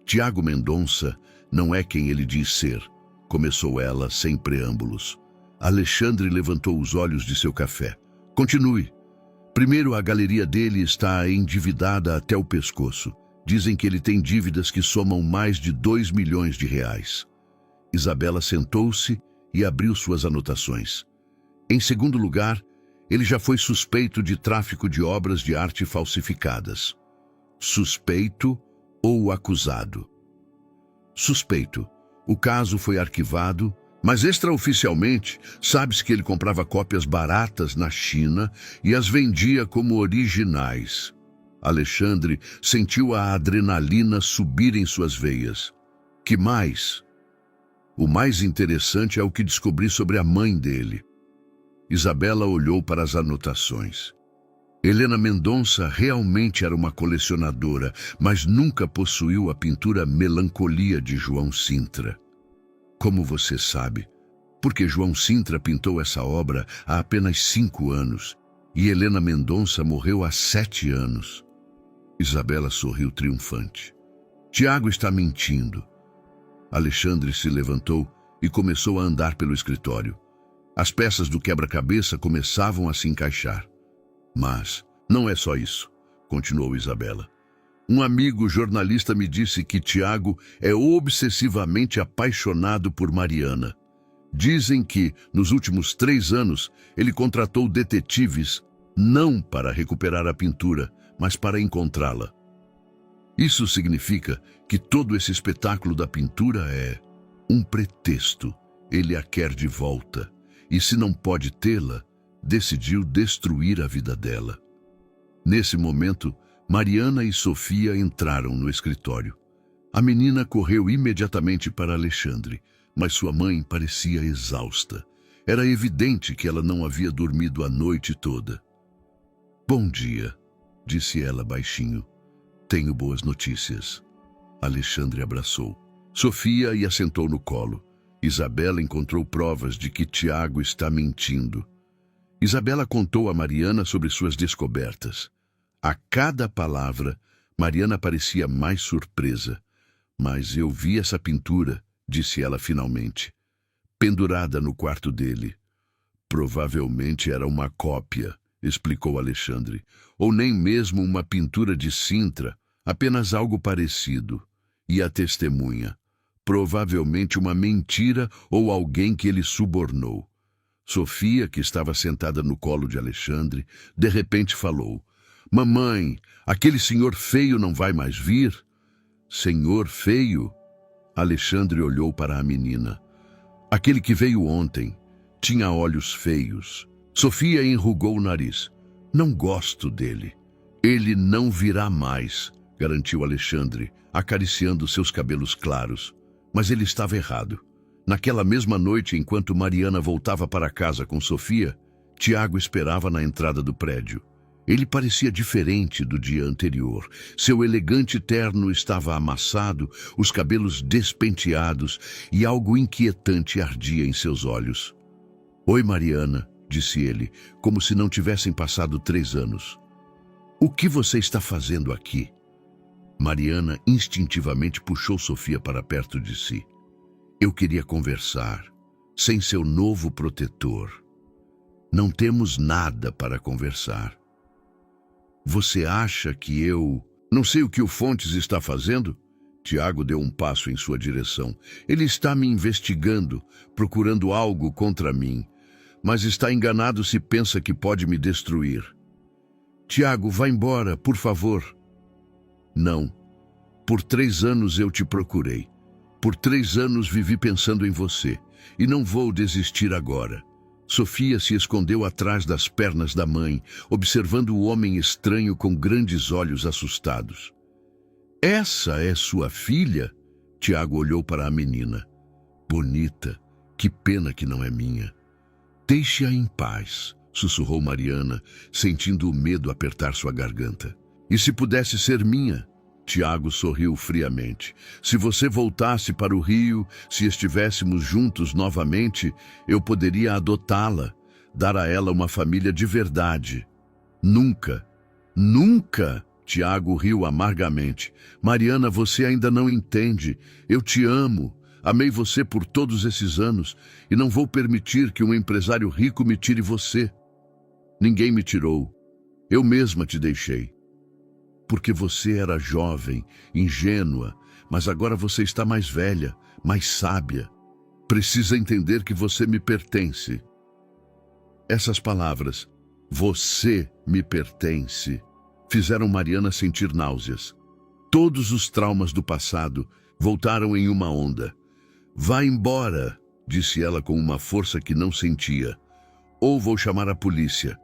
S1: Tiago Mendonça não é quem ele diz ser, começou ela sem preâmbulos. Alexandre levantou os olhos de seu café. Continue. Primeiro, a galeria dele está endividada até o pescoço. Dizem que ele tem dívidas que somam mais de 2 milhões de reais. Isabela sentou-se e abriu suas anotações. Em segundo lugar, ele já foi suspeito de tráfico de obras de arte falsificadas. Suspeito ou acusado? Suspeito. O caso foi arquivado, mas extraoficialmente sabe-se que ele comprava cópias baratas na China e as vendia como originais. Alexandre sentiu a adrenalina subir em suas veias. Que mais? O mais interessante é o que descobri sobre a mãe dele. Isabela olhou para as anotações. Helena Mendonça realmente era uma colecionadora, mas nunca possuiu a pintura Melancolia de João Sintra. Como você sabe, porque João Sintra pintou essa obra há apenas 5 anos e Helena Mendonça morreu há 7 anos. Isabela sorriu triunfante. Tiago está mentindo. Alexandre se levantou e começou a andar pelo escritório. As peças do quebra-cabeça começavam a se encaixar. Mas não é só isso, continuou Isabela. Um amigo jornalista me disse que Tiago é obsessivamente apaixonado por Mariana. Dizem que, nos últimos 3 anos, ele contratou detetives não para recuperar a pintura, mas para encontrá-la. Isso significa que todo esse espetáculo da pintura é um pretexto. Ele a quer de volta. E se não pode tê-la, decidiu destruir a vida dela. Nesse momento, Mariana e Sofia entraram no escritório. A menina correu imediatamente para Alexandre, mas sua mãe parecia exausta. Era evidente que ela não havia dormido a noite toda. Bom dia, disse ela baixinho. Tenho boas notícias. Alexandre abraçou Sofia e a sentou no colo. Isabela encontrou provas de que Tiago está mentindo. Isabela contou a Mariana sobre suas descobertas. A cada palavra, Mariana parecia mais surpresa. Mas eu vi essa pintura, disse ela finalmente, pendurada no quarto dele. Provavelmente era uma cópia, explicou Alexandre, ou nem mesmo uma pintura de Sintra, apenas algo parecido. E a testemunha? Provavelmente uma mentira ou alguém que ele subornou. Sofia, que estava sentada no colo de Alexandre, de repente falou: Mamãe, aquele senhor feio não vai mais vir? Senhor feio? Alexandre olhou para a menina. Aquele que veio ontem tinha olhos feios. Sofia enrugou o nariz. Não gosto dele. Ele não virá mais, garantiu Alexandre, acariciando seus cabelos claros. Mas ele estava errado. Naquela mesma noite, enquanto Mariana voltava para casa com Sofia, Tiago esperava na entrada do prédio. Ele parecia diferente do dia anterior. Seu elegante terno estava amassado, os cabelos despenteados e algo inquietante ardia em seus olhos. Oi, Mariana, disse ele, como se não tivessem passado 3 anos. O que você está fazendo aqui? Mariana instintivamente puxou Sofia para perto de si. Eu queria conversar, sem seu novo protetor. Não temos nada para conversar. Você acha que eu... Não sei o que o Fontes está fazendo? Tiago deu um passo em sua direção. Ele está me investigando, procurando algo contra mim, mas está enganado se pensa que pode me destruir. Tiago, vá embora, por favor. Não. Por 3 anos eu te procurei. Por 3 anos vivi pensando em você, e não vou desistir agora. Sofia se escondeu atrás das pernas da mãe, observando o homem estranho com grandes olhos assustados. Essa é sua filha? Tiago olhou para a menina. Bonita, que pena que não é minha. Deixe-a em paz, sussurrou Mariana, sentindo o medo apertar sua garganta. E se pudesse ser minha? Tiago sorriu friamente. Se você voltasse para o Rio, se estivéssemos juntos novamente, eu poderia adotá-la, dar a ela uma família de verdade. Nunca, nunca! Tiago riu amargamente. Mariana, você ainda não entende. Eu te amo. Amei você por todos esses anos e não vou permitir que um empresário rico me tire você. Ninguém me tirou. Eu mesma te deixei. Porque você era jovem, ingênua, mas agora você está mais velha, mais sábia. Precisa entender que você me pertence. Essas palavras, você me pertence, fizeram Mariana sentir náuseas. Todos os traumas do passado voltaram em uma onda. Vá embora, disse ela com uma força que não sentia. Ou vou chamar a polícia.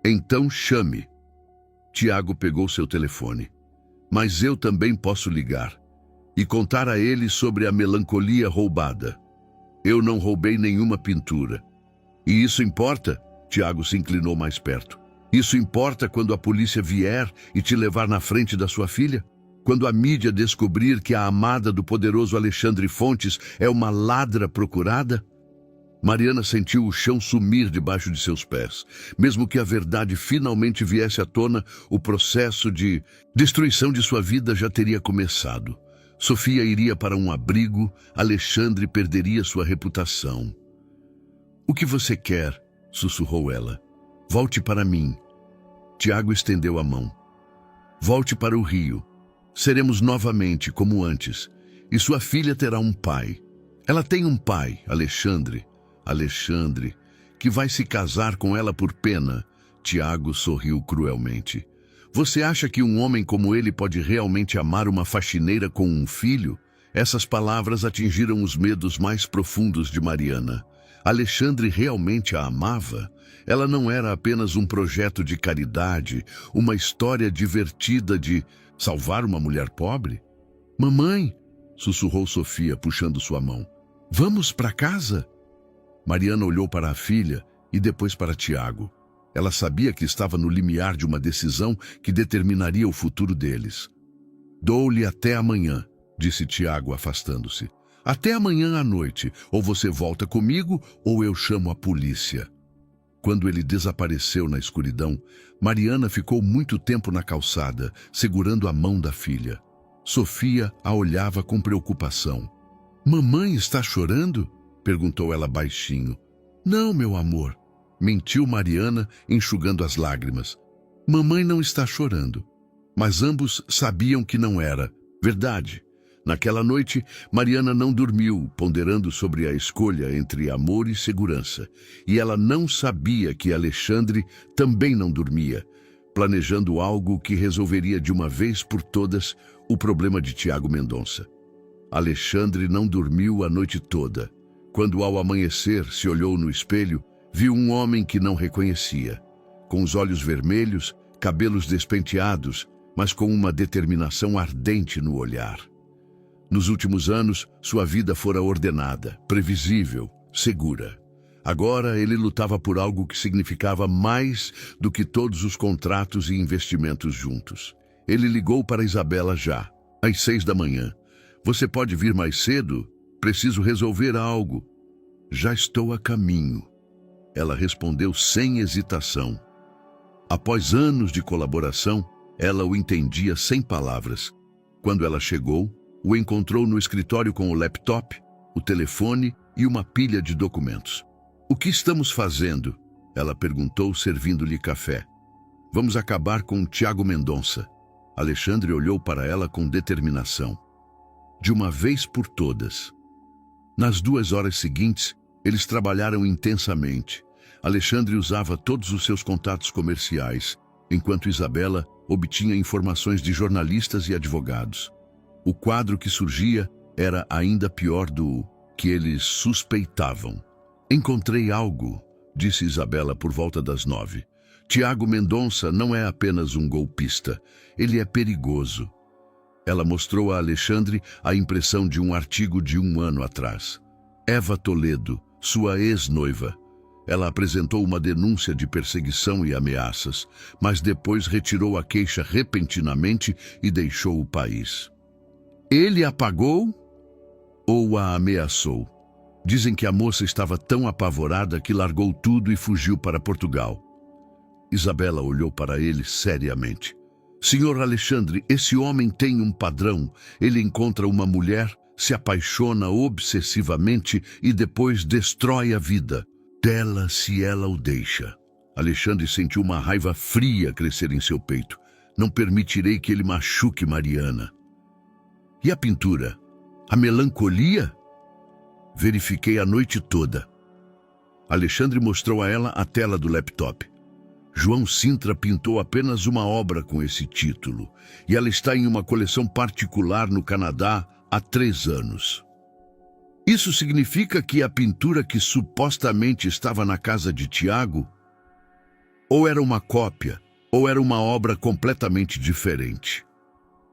S1: Então chame. Tiago pegou seu telefone. Mas eu também posso ligar e contar a ele sobre a melancolia roubada. Eu não roubei nenhuma pintura. E isso importa? Tiago se inclinou mais perto. Isso importa quando a polícia vier e te levar na frente da sua filha? Quando a mídia descobrir que a amada do poderoso Alexandre Fontes é uma ladra procurada? Mariana sentiu o chão sumir debaixo de seus pés. Mesmo que a verdade finalmente viesse à tona, o processo de destruição de sua vida já teria começado. Sofia iria para um abrigo, Alexandre perderia sua reputação. O que você quer? Sussurrou ela. Volte para mim. Tiago estendeu a mão. Volte para o Rio. Seremos novamente como antes. E sua filha terá um pai. Ela tem um pai, Alexandre, que vai se casar com ela por pena. Tiago sorriu cruelmente. Você acha que um homem como ele pode realmente amar uma faxineira com um filho? Essas palavras atingiram os medos mais profundos de Mariana. Alexandre realmente a amava? Ela não era apenas um projeto de caridade, uma história divertida de salvar uma mulher pobre? Mamãe, sussurrou Sofia, puxando sua mão. Vamos para casa? Mariana olhou para a filha e depois para Tiago. Ela sabia que estava no limiar de uma decisão que determinaria o futuro deles. Dou-lhe até amanhã, disse Tiago, afastando-se. Até amanhã à noite, ou você volta comigo ou eu chamo a polícia. Quando ele desapareceu na escuridão, Mariana ficou muito tempo na calçada, segurando a mão da filha. Sofia a olhava com preocupação. Mamãe está chorando? Perguntou ela baixinho. Não, meu amor, mentiu Mariana, enxugando as lágrimas. Mamãe não está chorando. Mas ambos sabiam que não era verdade. Naquela noite, Mariana não dormiu, ponderando sobre a escolha entre amor e segurança. E ela não sabia que Alexandre também não dormia, planejando algo que resolveria de uma vez por todas o problema de Tiago Mendonça. Alexandre não dormiu a noite toda. Quando ao amanhecer se olhou no espelho, viu um homem que não reconhecia, com os olhos vermelhos, cabelos despenteados, mas com uma determinação ardente no olhar. Nos últimos anos, sua vida fora ordenada, previsível, segura. Agora ele lutava por algo que significava mais do que todos os contratos e investimentos juntos. Ele ligou para Isabela já, às 6 da manhã. Você pode vir mais cedo? Preciso resolver algo. Já estou a caminho. Ela respondeu sem hesitação. Após anos de colaboração, ela o entendia sem palavras. Quando ela chegou, o encontrou no escritório com o laptop, o telefone e uma pilha de documentos. "O que estamos fazendo?" ela perguntou, servindo-lhe café. "Vamos acabar com Tiago Mendonça." Alexandre olhou para ela com determinação. De uma vez por todas. Nas 2 horas seguintes, eles trabalharam intensamente. Alexandre usava todos os seus contatos comerciais, enquanto Isabela obtinha informações de jornalistas e advogados. O quadro que surgia era ainda pior do que eles suspeitavam. "Encontrei algo", disse Isabela por volta das 9. "Tiago Mendonça não é apenas um golpista, ele é perigoso." Ela mostrou a Alexandre a impressão de um artigo de 1 ano atrás. Eva Toledo, sua ex-noiva. Ela apresentou uma denúncia de perseguição e ameaças, mas depois retirou a queixa repentinamente e deixou o país. "Ele a pagou ou a ameaçou?" Dizem que a moça estava tão apavorada que largou tudo e fugiu para Portugal. Isabela olhou para ele seriamente. "Senhor Alexandre, esse homem tem um padrão. Ele encontra uma mulher, se apaixona obsessivamente e depois destrói a vida dela se ela o deixa." Alexandre sentiu uma raiva fria crescer em seu peito. "Não permitirei que ele machuque Mariana." "E a pintura? A melancolia?" "Verifiquei a noite toda." Alexandre mostrou a ela a tela do laptop. João Sintra pintou apenas uma obra com esse título, e ela está em uma coleção particular no Canadá há 3 anos. "Isso significa que a pintura que supostamente estava na casa de Tiago, ou era uma cópia, ou era uma obra completamente diferente."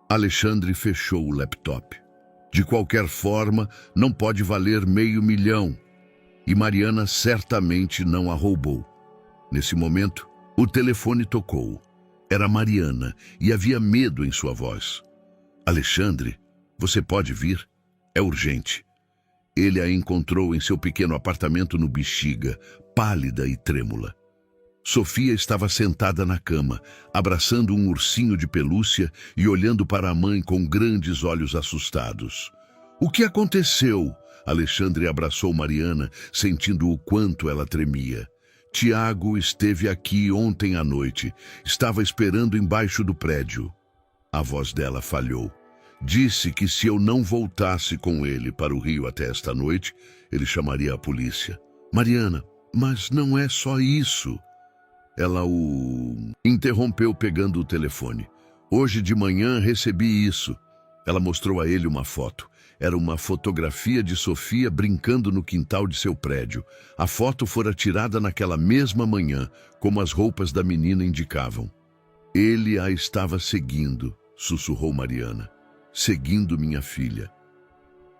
S1: Alexandre fechou o laptop. "De qualquer forma, não pode valer $500 mil, e Mariana certamente não a roubou." Nesse momento, o telefone tocou. Era Mariana e havia medo em sua voz. "Alexandre, você pode vir? É urgente." Ele a encontrou em seu pequeno apartamento no Bexiga, pálida e trêmula. Sofia estava sentada na cama, abraçando um ursinho de pelúcia e olhando para a mãe com grandes olhos assustados. "O que aconteceu?" Alexandre abraçou Mariana, sentindo o quanto ela tremia. "Tiago esteve aqui ontem à noite. Estava esperando embaixo do prédio." A voz dela falhou. "Disse que se eu não voltasse com ele para o Rio até esta noite, ele chamaria a polícia." "Mariana, mas não é só isso." Ela o interrompeu pegando o telefone. "Hoje de manhã recebi isso." Ela mostrou a ele uma foto. Era uma fotografia de Sofia brincando no quintal de seu prédio. A foto fora tirada naquela mesma manhã, como as roupas da menina indicavam. "Ele a estava seguindo", sussurrou Mariana. "Seguindo minha filha."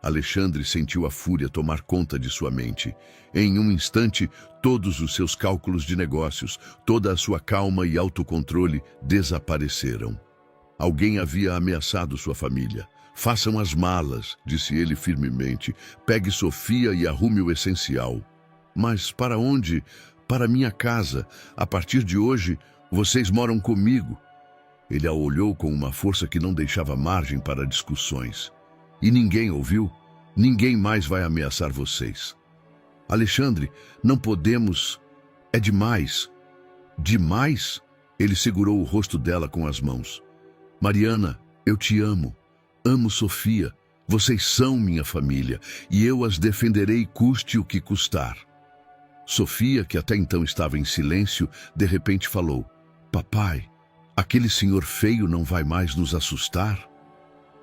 S1: Alexandre sentiu a fúria tomar conta de sua mente. Em um instante, todos os seus cálculos de negócios, toda a sua calma e autocontrole desapareceram. Alguém havia ameaçado sua família. "Façam as malas", disse ele firmemente. "Pegue Sofia e arrume o essencial." "Mas para onde?" "Para minha casa. A partir de hoje, vocês moram comigo." Ele a olhou com uma força que não deixava margem para discussões. "E ninguém ouviu? Ninguém mais vai ameaçar vocês." "Alexandre, não podemos. É demais." "Demais?" Ele segurou o rosto dela com as mãos. "Mariana, eu te amo. Amo Sofia. Vocês são minha família e eu as defenderei custe o que custar." Sofia, que até então estava em silêncio, de repente falou: "Papai, aquele senhor feio não vai mais nos assustar?"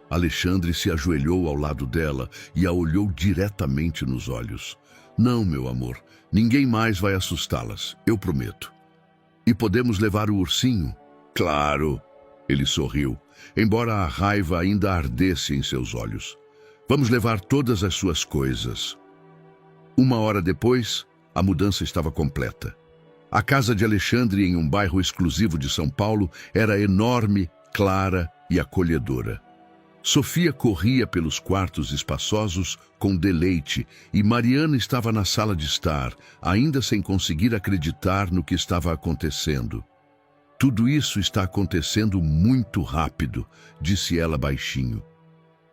S1: Alexandre se ajoelhou ao lado dela e a olhou diretamente nos olhos. "Não, meu amor, ninguém mais vai assustá-las, eu prometo." "E podemos levar o ursinho?" "Claro." Ele sorriu, embora a raiva ainda ardesse em seus olhos. "Vamos levar todas as suas coisas." 1 hora depois, a mudança estava completa. A casa de Alexandre, em um bairro exclusivo de São Paulo, era enorme, clara e acolhedora. Sofia corria pelos quartos espaçosos com deleite e Mariana estava na sala de estar, ainda sem conseguir acreditar no que estava acontecendo. Tudo isso está acontecendo muito rápido, disse ela baixinho.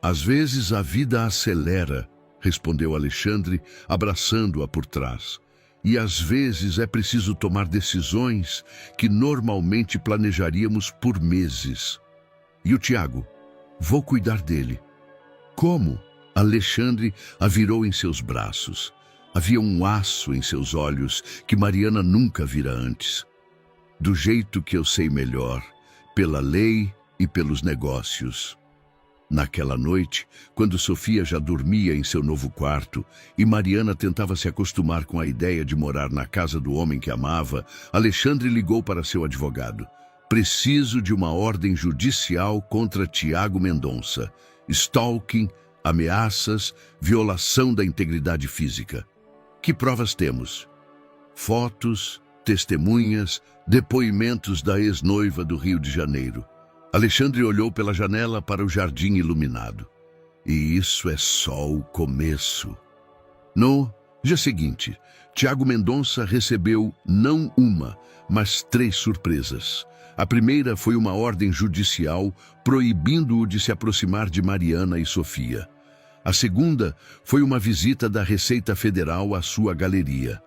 S1: Às vezes a vida acelera, respondeu Alexandre, abraçando-a por trás. E às vezes é preciso tomar decisões que normalmente planejaríamos por meses. E o Tiago? Vou cuidar dele. Como? Alexandre a virou em seus braços. Havia um aço em seus olhos que Mariana nunca vira antes. Do jeito que eu sei melhor, pela lei e pelos negócios. Naquela noite, quando Sofia já dormia em seu novo quarto e Mariana tentava se acostumar com a ideia de morar na casa do homem que amava, Alexandre ligou para seu advogado. Preciso de uma ordem judicial contra Tiago Mendonça. Stalking, ameaças, violação da integridade física. Que provas temos? Fotos, testemunhas, depoimentos da ex-noiva do Rio de Janeiro. Alexandre olhou pela janela para o jardim iluminado. E isso é só o começo. No dia seguinte, Tiago Mendonça recebeu não uma, mas 3 surpresas. A primeira foi uma ordem judicial proibindo-o de se aproximar de Mariana e Sofia. A segunda foi uma visita da Receita Federal à sua galeria.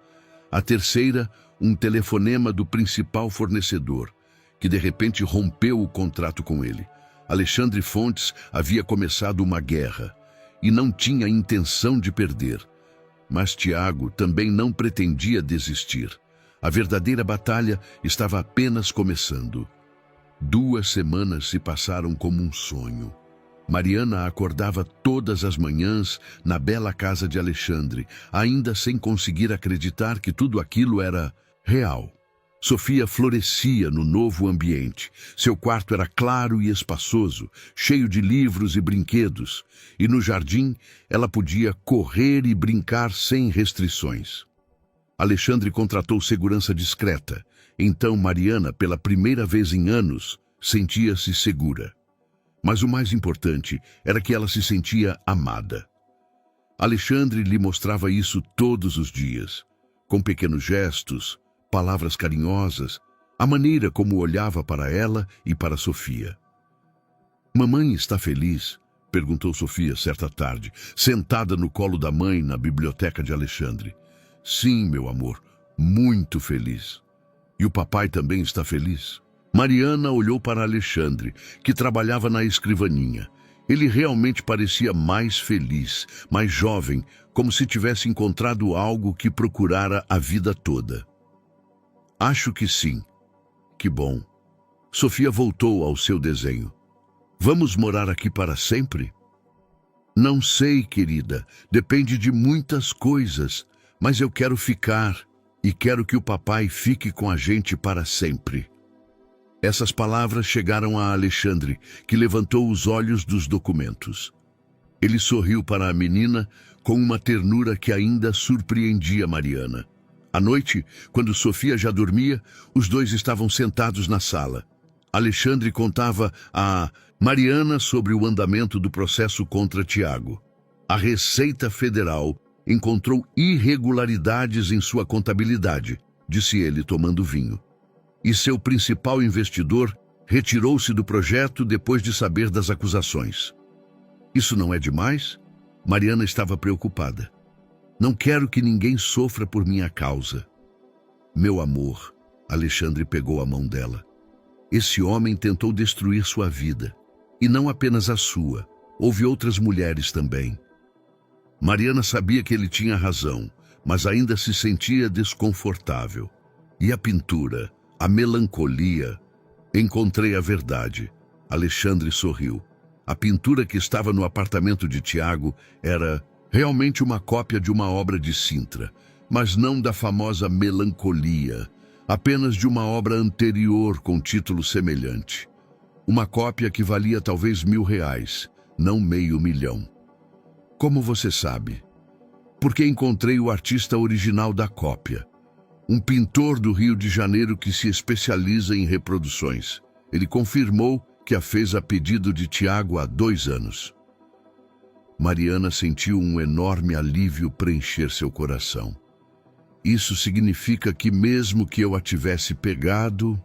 S1: A terceira, um telefonema do principal fornecedor, que de repente rompeu o contrato com ele. Alexandre Fontes havia começado uma guerra e não tinha intenção de perder. Mas Tiago também não pretendia desistir. A verdadeira batalha estava apenas começando. 2 semanas se passaram como um sonho. Mariana acordava todas as manhãs na bela casa de Alexandre, ainda sem conseguir acreditar que tudo aquilo era real. Sofia florescia no novo ambiente. Seu quarto era claro e espaçoso, cheio de livros e brinquedos. E no jardim, ela podia correr e brincar sem restrições. Alexandre contratou segurança discreta. Então Mariana, pela primeira vez em anos, sentia-se segura. Mas o mais importante era que ela se sentia amada. Alexandre lhe mostrava isso todos os dias, com pequenos gestos, palavras carinhosas, a maneira como olhava para ela e para Sofia. "Mamãe está feliz?" perguntou Sofia certa tarde, sentada no colo da mãe na biblioteca de Alexandre. "Sim, meu amor, muito feliz." "E o papai também está feliz?" Mariana olhou para Alexandre, que trabalhava na escrivaninha. Ele realmente parecia mais feliz, mais jovem, como se tivesse encontrado algo que procurara a vida toda. "Acho que sim." "Que bom." Sofia voltou ao seu desenho. "Vamos morar aqui para sempre?" "Não sei, querida. Depende de muitas coisas. Mas eu quero ficar e quero que o papai fique com a gente para sempre." Essas palavras chegaram a Alexandre, que levantou os olhos dos documentos. Ele sorriu para a menina com uma ternura que ainda surpreendia Mariana. À noite, quando Sofia já dormia, os dois estavam sentados na sala. Alexandre contava a Mariana sobre o andamento do processo contra Tiago. A Receita Federal encontrou irregularidades em sua contabilidade, disse ele tomando vinho. E seu principal investidor retirou-se do projeto depois de saber das acusações. Isso não é demais? Mariana estava preocupada. "Não quero que ninguém sofra por minha causa." "Meu amor," Alexandre pegou a mão dela. "Esse homem tentou destruir sua vida. E não apenas a sua. Houve outras mulheres também." Mariana sabia que ele tinha razão, mas ainda se sentia desconfortável. E a pintura, a melancolia? "Encontrei a verdade." Alexandre sorriu. A pintura que estava no apartamento de Tiago era realmente uma cópia de uma obra de Sintra, mas não da famosa Melancolia, apenas de uma obra anterior com título semelhante. Uma cópia que valia talvez R$1.000, não meio milhão. "Como você sabe?" "Porque encontrei o artista original da cópia. Um pintor do Rio de Janeiro que se especializa em reproduções. Ele confirmou que a fez a pedido de Tiago há 2 anos. Mariana sentiu um enorme alívio preencher seu coração. Isso significa que mesmo que eu a tivesse pegado,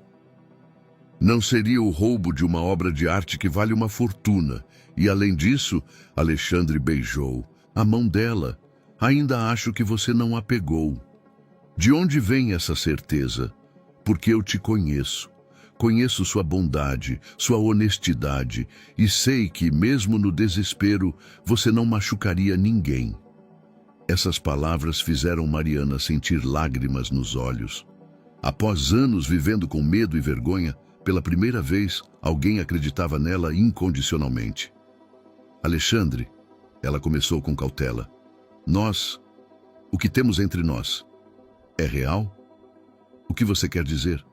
S1: não seria o roubo de uma obra de arte que vale uma fortuna. E além disso, Alexandre beijou a mão dela. Ainda acho que você não a pegou. De onde vem essa certeza? Porque eu te conheço. Conheço sua bondade, sua honestidade, e sei que, mesmo no desespero, você não machucaria ninguém. Essas palavras fizeram Mariana sentir lágrimas nos olhos. Após anos vivendo com medo e vergonha, pela primeira vez, alguém acreditava nela incondicionalmente. Alexandre, ela começou com cautela. O que temos entre nós, é real? O que você quer dizer?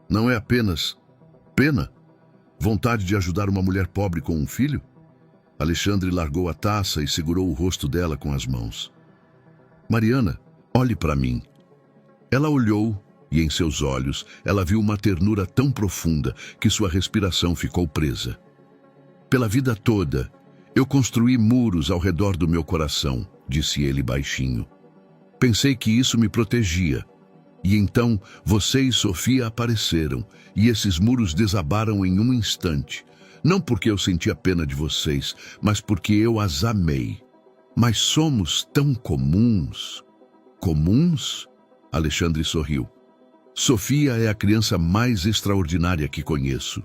S1: Não é apenas pena? Vontade de ajudar uma mulher pobre com um filho? Alexandre largou a taça e segurou o rosto dela com as mãos. Mariana, olhe para mim. Ela olhou e em seus olhos ela viu uma ternura tão profunda que sua respiração ficou presa. Pela vida toda, eu construí muros ao redor do meu coração, disse ele baixinho. Pensei que isso me protegia. E então você e Sofia apareceram, e esses muros desabaram em um instante. Não porque eu sentia pena de vocês, mas porque eu as amei. Mas somos tão comuns. Comuns? Alexandre sorriu. Sofia é a criança mais extraordinária que conheço.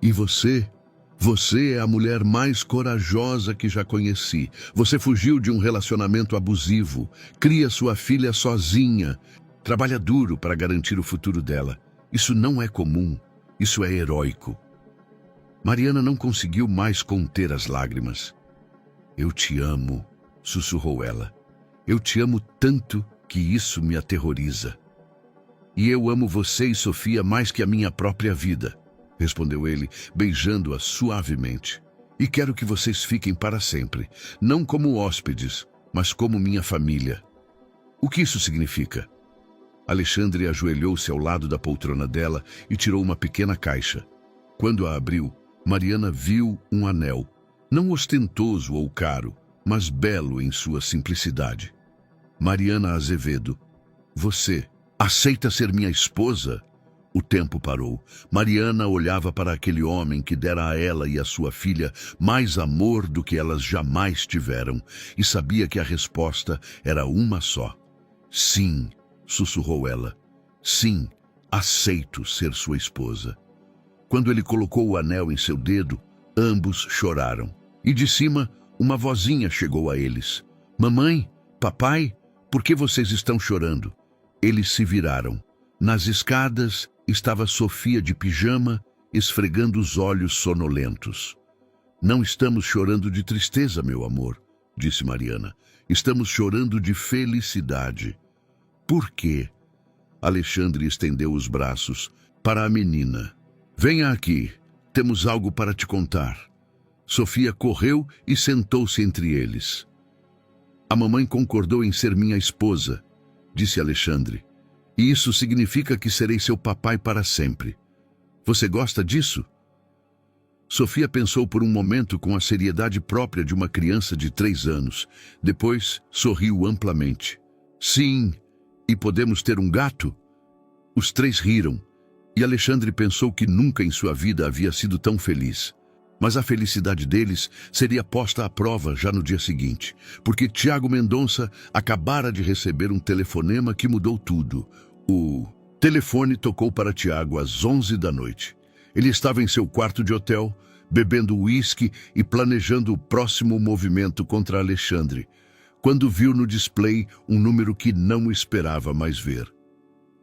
S1: E você? Você é a mulher mais corajosa que já conheci. Você fugiu de um relacionamento abusivo, cria sua filha sozinha, trabalha duro para garantir o futuro dela. Isso não é comum, isso é heróico. Mariana não conseguiu mais conter as lágrimas. Eu te amo, sussurrou ela. Eu te amo tanto que isso me aterroriza. E eu amo você e Sofia mais que a minha própria vida, respondeu ele, beijando-a suavemente. E quero que vocês fiquem para sempre, não como hóspedes, mas como minha família. O que isso significa? Alexandre ajoelhou-se ao lado da poltrona dela e tirou uma pequena caixa. Quando a abriu, Mariana viu um anel, não ostentoso ou caro, mas belo em sua simplicidade. Mariana Azevedo, você aceita ser minha esposa? O tempo parou. Mariana olhava para aquele homem que dera a ela e a sua filha mais amor do que elas jamais tiveram, e sabia que a resposta era uma só. Sim, sussurrou ela. Sim, aceito ser sua esposa. Quando ele colocou o anel em seu dedo, ambos choraram. E de cima, uma vozinha chegou a eles. Mamãe, papai, por que vocês estão chorando? Eles se viraram. Nas escadas estava Sofia de pijama, esfregando os olhos sonolentos. Não estamos chorando de tristeza, meu amor, disse Mariana. Estamos chorando de felicidade. Por quê? Alexandre estendeu os braços para a menina. Venha aqui, temos algo para te contar. Sofia correu e sentou-se entre eles. A mamãe concordou em ser minha esposa, disse Alexandre. E isso significa que serei seu papai para sempre. Você gosta disso? Sofia pensou por um momento com a seriedade própria de uma criança de 3 anos. Depois, sorriu amplamente. Sim, e podemos ter um gato? Os 3 riram, e Alexandre pensou que nunca em sua vida havia sido tão feliz. Mas a felicidade deles seria posta à prova já no dia seguinte, porque Tiago Mendonça acabara de receber um telefonema que mudou tudo. O telefone tocou para Tiago às 11 da noite. Ele estava em seu quarto de hotel, bebendo uísque e planejando o próximo movimento contra Alexandre, quando viu no display um número que não esperava mais ver.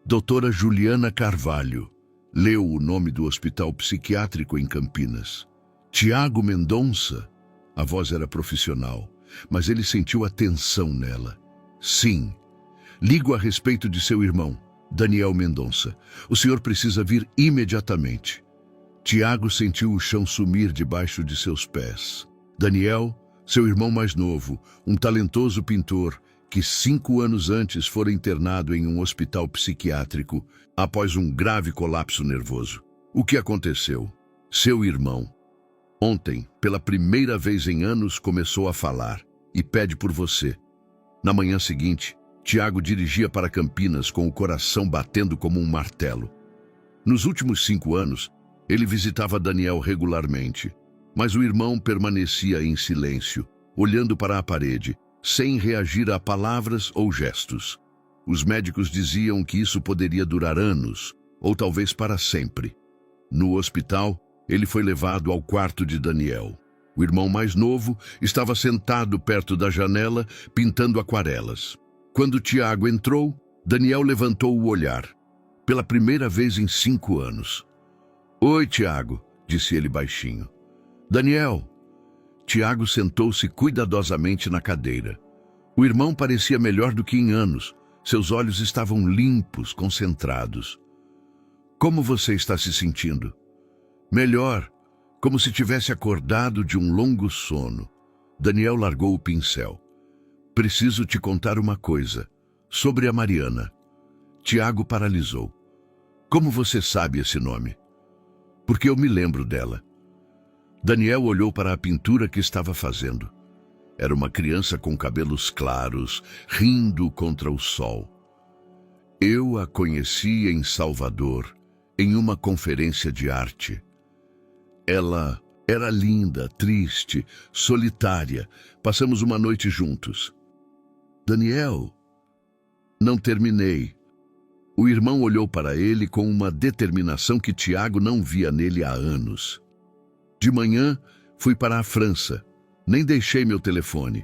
S1: Doutora Juliana Carvalho. Leu o nome do hospital psiquiátrico em Campinas. Tiago Mendonça? A voz era profissional, mas ele sentiu a tensão nela. Sim, ligo a respeito de seu irmão, Daniel Mendonça. O senhor precisa vir imediatamente. Tiago sentiu o chão sumir debaixo de seus pés. Daniel, seu irmão mais novo, um talentoso pintor, que 5 anos antes fora internado em um hospital psiquiátrico após um grave colapso nervoso. O que aconteceu? Seu irmão, ontem, pela primeira vez em anos, começou a falar e pede por você. Na manhã seguinte, Tiago dirigia para Campinas com o coração batendo como um martelo. Nos últimos 5 anos, ele visitava Daniel regularmente, mas o irmão permanecia em silêncio, olhando para a parede, sem reagir a palavras ou gestos. Os médicos diziam que isso poderia durar anos, ou talvez para sempre. No hospital, ele foi levado ao quarto de Daniel. O irmão mais novo estava sentado perto da janela, pintando aquarelas. Quando Tiago entrou, Daniel levantou o olhar. Pela primeira vez em 5 anos. Oi, Tiago, disse ele baixinho. Daniel. Tiago sentou-se cuidadosamente na cadeira. O irmão parecia melhor do que em anos. Seus olhos estavam limpos, concentrados. Como você está se sentindo? Melhor, como se tivesse acordado de um longo sono. Daniel largou o pincel. Preciso te contar uma coisa. Sobre a Mariana. Tiago paralisou. Como você sabe esse nome? Porque eu me lembro dela. Daniel olhou para a pintura que estava fazendo. Era uma criança com cabelos claros, rindo contra o sol. Eu a conheci em Salvador, em uma conferência de arte. Ela era linda, triste, solitária. Passamos uma noite juntos. Daniel, não terminei. O irmão olhou para ele com uma determinação que Tiago não via nele há anos. De manhã, fui para a França. Nem deixei meu telefone.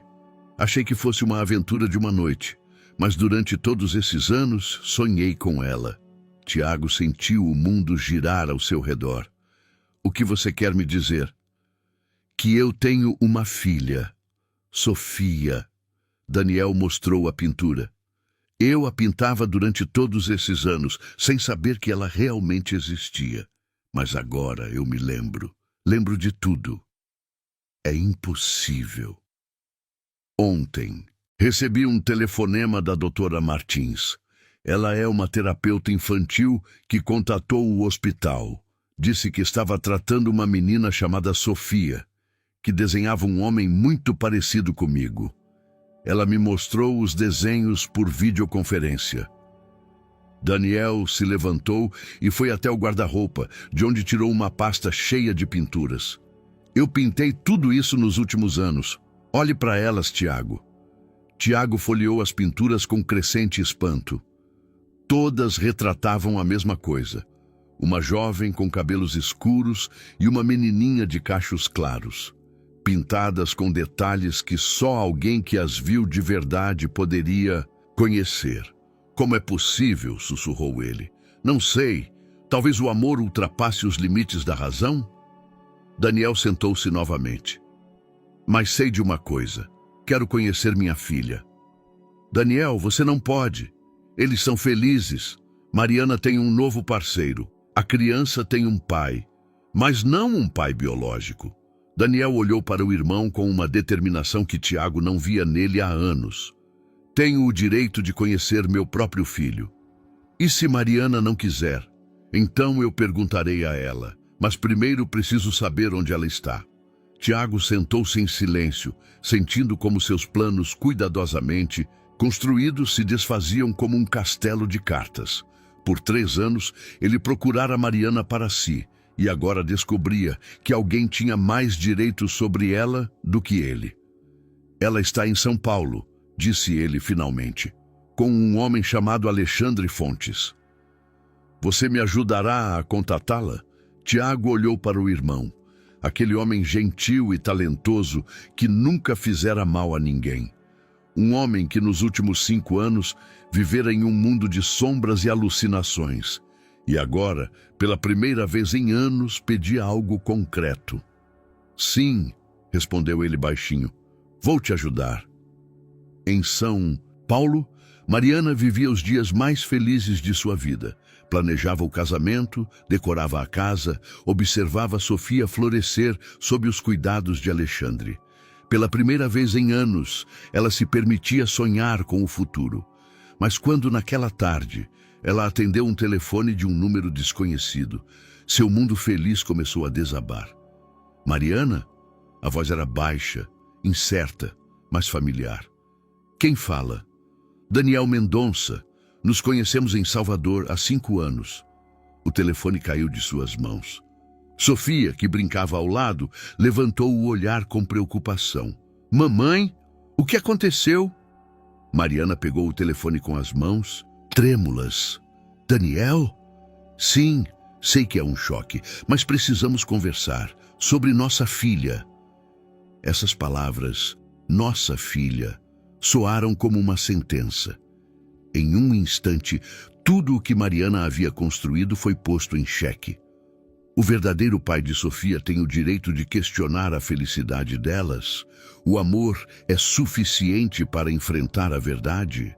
S1: Achei que fosse uma aventura de uma noite, mas durante todos esses anos, sonhei com ela. Tiago sentiu o mundo girar ao seu redor. O que você quer me dizer? Que eu tenho uma filha, Sofia. Daniel mostrou a pintura. Eu a pintava durante todos esses anos, sem saber que ela realmente existia. Mas agora eu me lembro. Lembro de tudo. É impossível. Ontem, recebi um telefonema da doutora Martins. Ela é uma terapeuta infantil que contatou o hospital. Disse que estava tratando uma menina chamada Sofia, que desenhava um homem muito parecido comigo. Ela me mostrou os desenhos por videoconferência. Daniel se levantou e foi até o guarda-roupa, de onde tirou uma pasta cheia de pinturas. Eu pintei tudo isso nos últimos anos. Olhe para elas, Tiago. Tiago folheou as pinturas com crescente espanto. Todas retratavam a mesma coisa. Uma jovem com cabelos escuros e uma menininha de cachos claros, pintadas com detalhes que só alguém que as viu de verdade poderia conhecer. Como é possível? Sussurrou ele. Não sei. Talvez o amor ultrapasse os limites da razão? Daniel sentou-se novamente. Mas sei de uma coisa. Quero conhecer minha filha. Daniel, você não pode. Eles são felizes. Mariana tem um novo parceiro. A criança tem um pai, mas não um pai biológico. Daniel olhou para o irmão com uma determinação que Tiago não via nele há anos. Tenho o direito de conhecer meu próprio filho. E se Mariana não quiser? Então eu perguntarei a ela, mas primeiro preciso saber onde ela está. Tiago sentou-se em silêncio, sentindo como seus planos cuidadosamente construídos se desfaziam como um castelo de cartas. Por 3 anos, ele procurara Mariana para si, e agora descobria que alguém tinha mais direitos sobre ela do que ele. Ela está em São Paulo, disse ele finalmente, com um homem chamado Alexandre Fontes. Você me ajudará a contatá-la? Tiago olhou para o irmão, aquele homem gentil e talentoso que nunca fizera mal a ninguém. Um homem que nos últimos 5 anos vivera em um mundo de sombras e alucinações. E agora, pela primeira vez em anos, pedia algo concreto. Sim, respondeu ele baixinho. Vou te ajudar. Em São Paulo, Mariana vivia os dias mais felizes de sua vida. Planejava o casamento, decorava a casa, observava Sofia florescer sob os cuidados de Alexandre. Pela primeira vez em anos, ela se permitia sonhar com o futuro. Mas quando naquela tarde, ela atendeu um telefone de um número desconhecido, Seu mundo feliz começou a desabar. Mariana? A voz era baixa, incerta, mas familiar. Quem fala? Daniel Mendonça. Nos conhecemos em Salvador há 5 anos. O telefone caiu de suas mãos. Sofia, que brincava ao lado, levantou o olhar com preocupação. Mamãe? O que aconteceu? Mariana pegou o telefone com as mãos, trêmulas. Daniel? Sim, sei que é um choque, mas precisamos conversar sobre nossa filha. Essas palavras, nossa filha, soaram como uma sentença. Em um instante, tudo o que Mariana havia construído foi posto em xeque. O verdadeiro pai de Sofia tem o direito de questionar a felicidade delas. O amor é suficiente para enfrentar a verdade?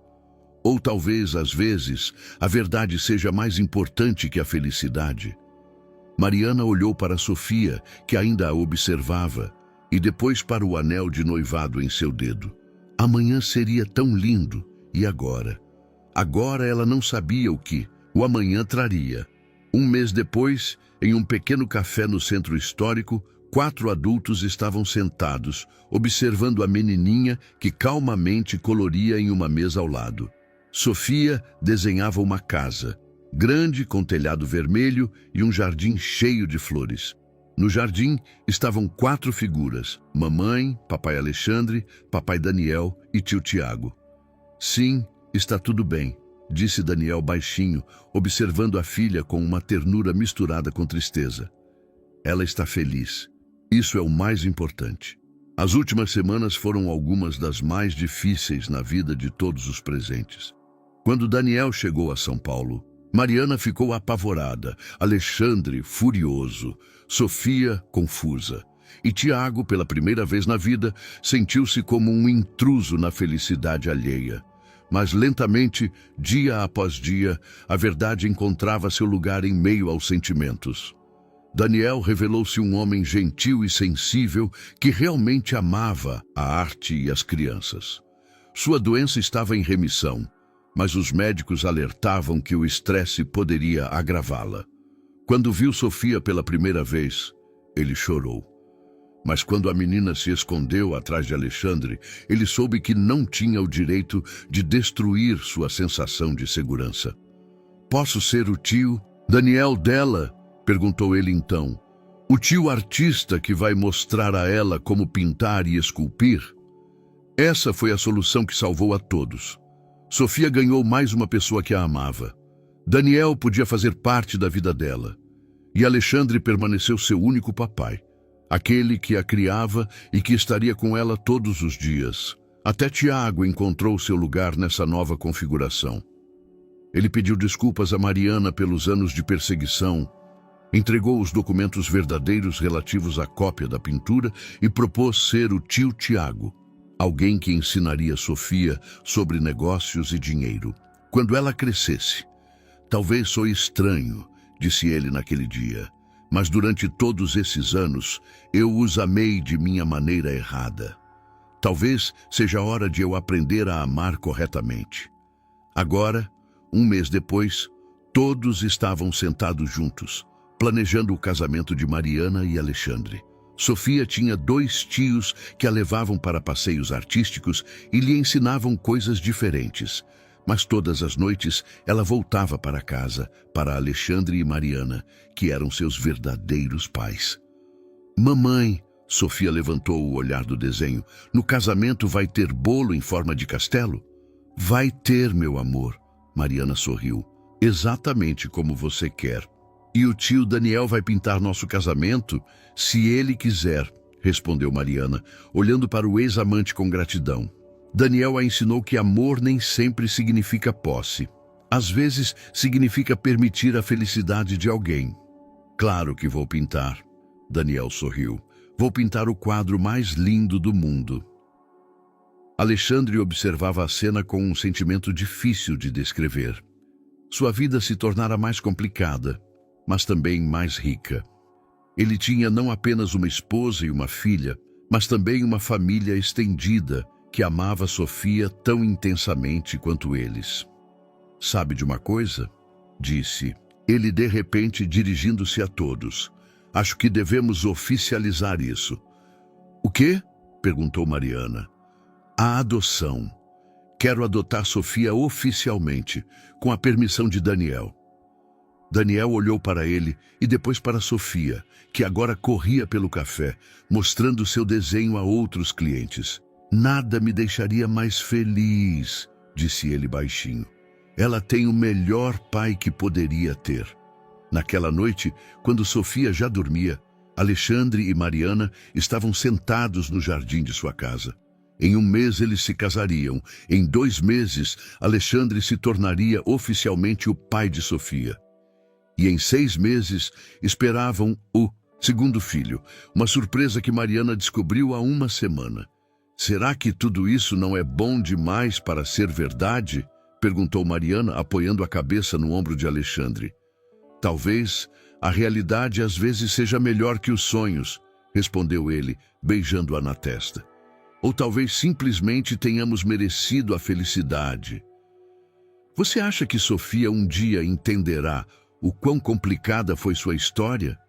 S1: Ou talvez, às vezes, a verdade seja mais importante que a felicidade? Mariana olhou para Sofia, que ainda a observava, e depois para o anel de noivado em seu dedo. Amanhã seria tão lindo, e agora? Agora ela não sabia o que o amanhã traria. Um mês depois, em um pequeno café no centro histórico, 4 adultos estavam sentados, observando a menininha que calmamente coloria em uma mesa ao lado. Sofia desenhava uma casa, grande com telhado vermelho e um jardim cheio de flores. No jardim estavam 4 figuras: mamãe, papai Alexandre, papai Daniel e tio Tiago. Sim, está tudo bem, disse Daniel baixinho, observando a filha com uma ternura misturada com tristeza. Ela está feliz. Isso é o mais importante. As últimas semanas foram algumas das mais difíceis na vida de todos os presentes. Quando Daniel chegou a São Paulo, Mariana ficou apavorada, Alexandre furioso, Sofia confusa. E Tiago, pela primeira vez na vida, sentiu-se como um intruso na felicidade alheia. Mas lentamente, dia após dia, a verdade encontrava seu lugar em meio aos sentimentos. Daniel revelou-se um homem gentil e sensível que realmente amava a arte e as crianças. Sua doença estava em remissão, mas os médicos alertavam que o estresse poderia agravá-la. Quando viu Sofia pela primeira vez, ele chorou. Mas quando a menina se escondeu atrás de Alexandre, ele soube que não tinha o direito de destruir sua sensação de segurança. Posso ser o tio Daniel dela? Perguntou ele então. O tio artista que vai mostrar a ela como pintar e esculpir? Essa foi a solução que salvou a todos. Sofia ganhou mais uma pessoa que a amava. Daniel podia fazer parte da vida dela. E Alexandre permaneceu seu único papai. Aquele que a criava e que estaria com ela todos os dias. Até Tiago encontrou seu lugar nessa nova configuração. Ele pediu desculpas a Mariana pelos anos de perseguição, entregou os documentos verdadeiros relativos à cópia da pintura e propôs ser o tio Tiago, alguém que ensinaria Sofia sobre negócios e dinheiro. Quando ela crescesse, talvez sou estranho, disse ele naquele dia, mas durante todos esses anos eu os amei de minha maneira errada. Talvez seja a hora de eu aprender a amar corretamente. Agora, um mês depois, todos estavam sentados juntos, planejando o casamento de Mariana e Alexandre. Sofia tinha 2 tios que a levavam para passeios artísticos e lhe ensinavam coisas diferentes. Mas todas as noites ela voltava para casa, para Alexandre e Mariana, que eram seus verdadeiros pais. Mamãe, Sofia levantou o olhar do desenho, no casamento vai ter bolo em forma de castelo? Vai ter, meu amor. Mariana sorriu. Exatamente como você quer. E o tio Daniel vai pintar nosso casamento, se ele quiser, respondeu Mariana, olhando para o ex-amante com gratidão. Daniel a ensinou que amor nem sempre significa posse. Às vezes, significa permitir a felicidade de alguém. Claro que vou pintar. Daniel sorriu. Vou pintar o quadro mais lindo do mundo. Alexandre observava a cena com um sentimento difícil de descrever. Sua vida se tornara mais complicada, mas também mais rica. Ele tinha não apenas uma esposa e uma filha, mas também uma família estendida que amava Sofia tão intensamente quanto eles. Sabe de uma coisa? Disse. Ele de repente dirigindo-se a todos. Acho que devemos oficializar isso. O quê? Perguntou Mariana. A adoção. Quero adotar Sofia oficialmente, com a permissão de Daniel. Daniel olhou para ele e depois para Sofia, que agora corria pelo café, mostrando seu desenho a outros clientes. Nada me deixaria mais feliz, disse ele baixinho. Ela tem o melhor pai que poderia ter. Naquela noite, quando Sofia já dormia, Alexandre e Mariana estavam sentados no jardim de sua casa. Em 1 mês eles se casariam. Em 2 meses, Alexandre se tornaria oficialmente o pai de Sofia. E em 6 meses, esperavam o segundo filho, uma surpresa que Mariana descobriu há 1 semana. Será que tudo isso não é bom demais para ser verdade? Perguntou Mariana, apoiando a cabeça no ombro de Alexandre. Talvez a realidade às vezes seja melhor que os sonhos, respondeu ele, beijando-a na testa. Ou talvez simplesmente tenhamos merecido a felicidade. Você acha que Sofia um dia entenderá o quão complicada foi sua história?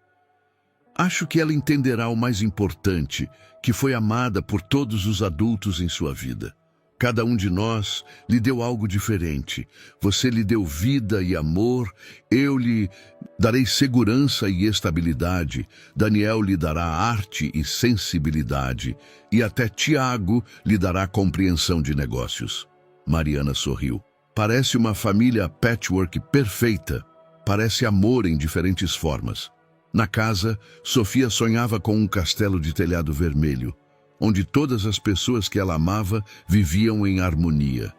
S1: Acho que ela entenderá o mais importante, que foi amada por todos os adultos em sua vida. Cada um de nós lhe deu algo diferente. Você lhe deu vida e amor, eu lhe darei segurança e estabilidade, Daniel lhe dará arte e sensibilidade, e até Tiago lhe dará compreensão de negócios. Mariana sorriu. Parece uma família patchwork perfeita. Parece amor em diferentes formas. Na casa, Sofia sonhava com um castelo de telhado vermelho, onde todas as pessoas que ela amava viviam em harmonia.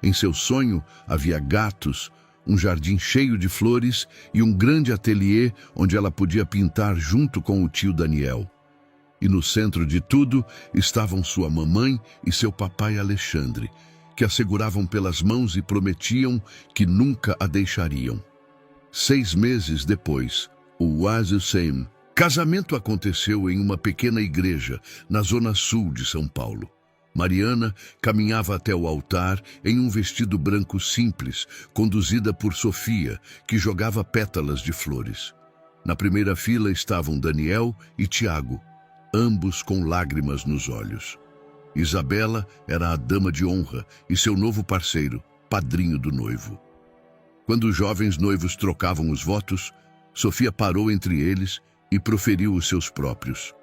S1: Em seu sonho havia gatos, um jardim cheio de flores e um grande ateliê onde ela podia pintar junto com o tio Daniel. E no centro de tudo estavam sua mamãe e seu papai Alexandre, que a seguravam pelas mãos e prometiam que nunca a deixariam. 6 meses depois, o Wazusem casamento aconteceu em uma pequena igreja na zona sul de São Paulo. Mariana caminhava até o altar em um vestido branco simples, conduzida por Sofia, que jogava pétalas de flores. Na primeira fila estavam Daniel e Tiago, ambos com lágrimas nos olhos. Isabela era a dama de honra e seu novo parceiro, padrinho do noivo. Quando os jovens noivos trocavam os votos, Sofia parou entre eles e proferiu os seus próprios.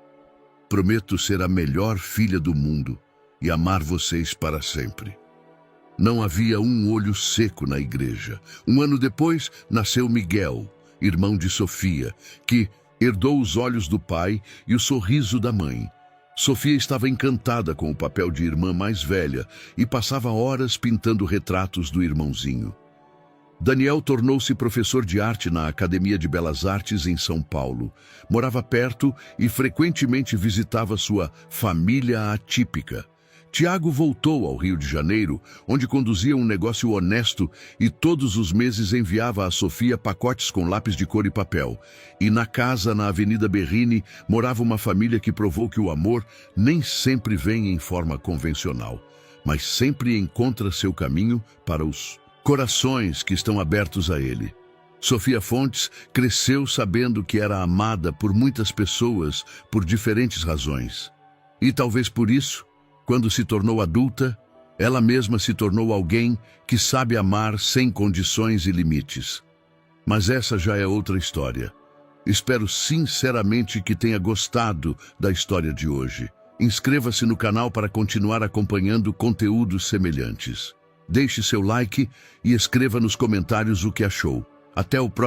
S1: Prometo ser a melhor filha do mundo e amar vocês para sempre. Não havia um olho seco na igreja. 1 ano depois, nasceu Miguel, irmão de Sofia, que herdou os olhos do pai e o sorriso da mãe. Sofia estava encantada com o papel de irmã mais velha e passava horas pintando retratos do irmãozinho. Daniel tornou-se professor de arte na Academia de Belas Artes em São Paulo. Morava perto e frequentemente visitava sua família atípica. Tiago voltou ao Rio de Janeiro, onde conduzia um negócio honesto e todos os meses enviava a Sofia pacotes com lápis de cor e papel. E na casa, na Avenida Berrini, morava uma família que provou que o amor nem sempre vem em forma convencional, mas sempre encontra seu caminho para os corações que estão abertos a ele. Sofia Fontes cresceu sabendo que era amada por muitas pessoas por diferentes razões. E talvez por isso, quando se tornou adulta, ela mesma se tornou alguém que sabe amar sem condições e limites. Mas essa já é outra história. Espero sinceramente que tenha gostado da história de hoje. Inscreva-se no canal para continuar acompanhando conteúdos semelhantes. Deixe seu like e escreva nos comentários o que achou. Até o próximo.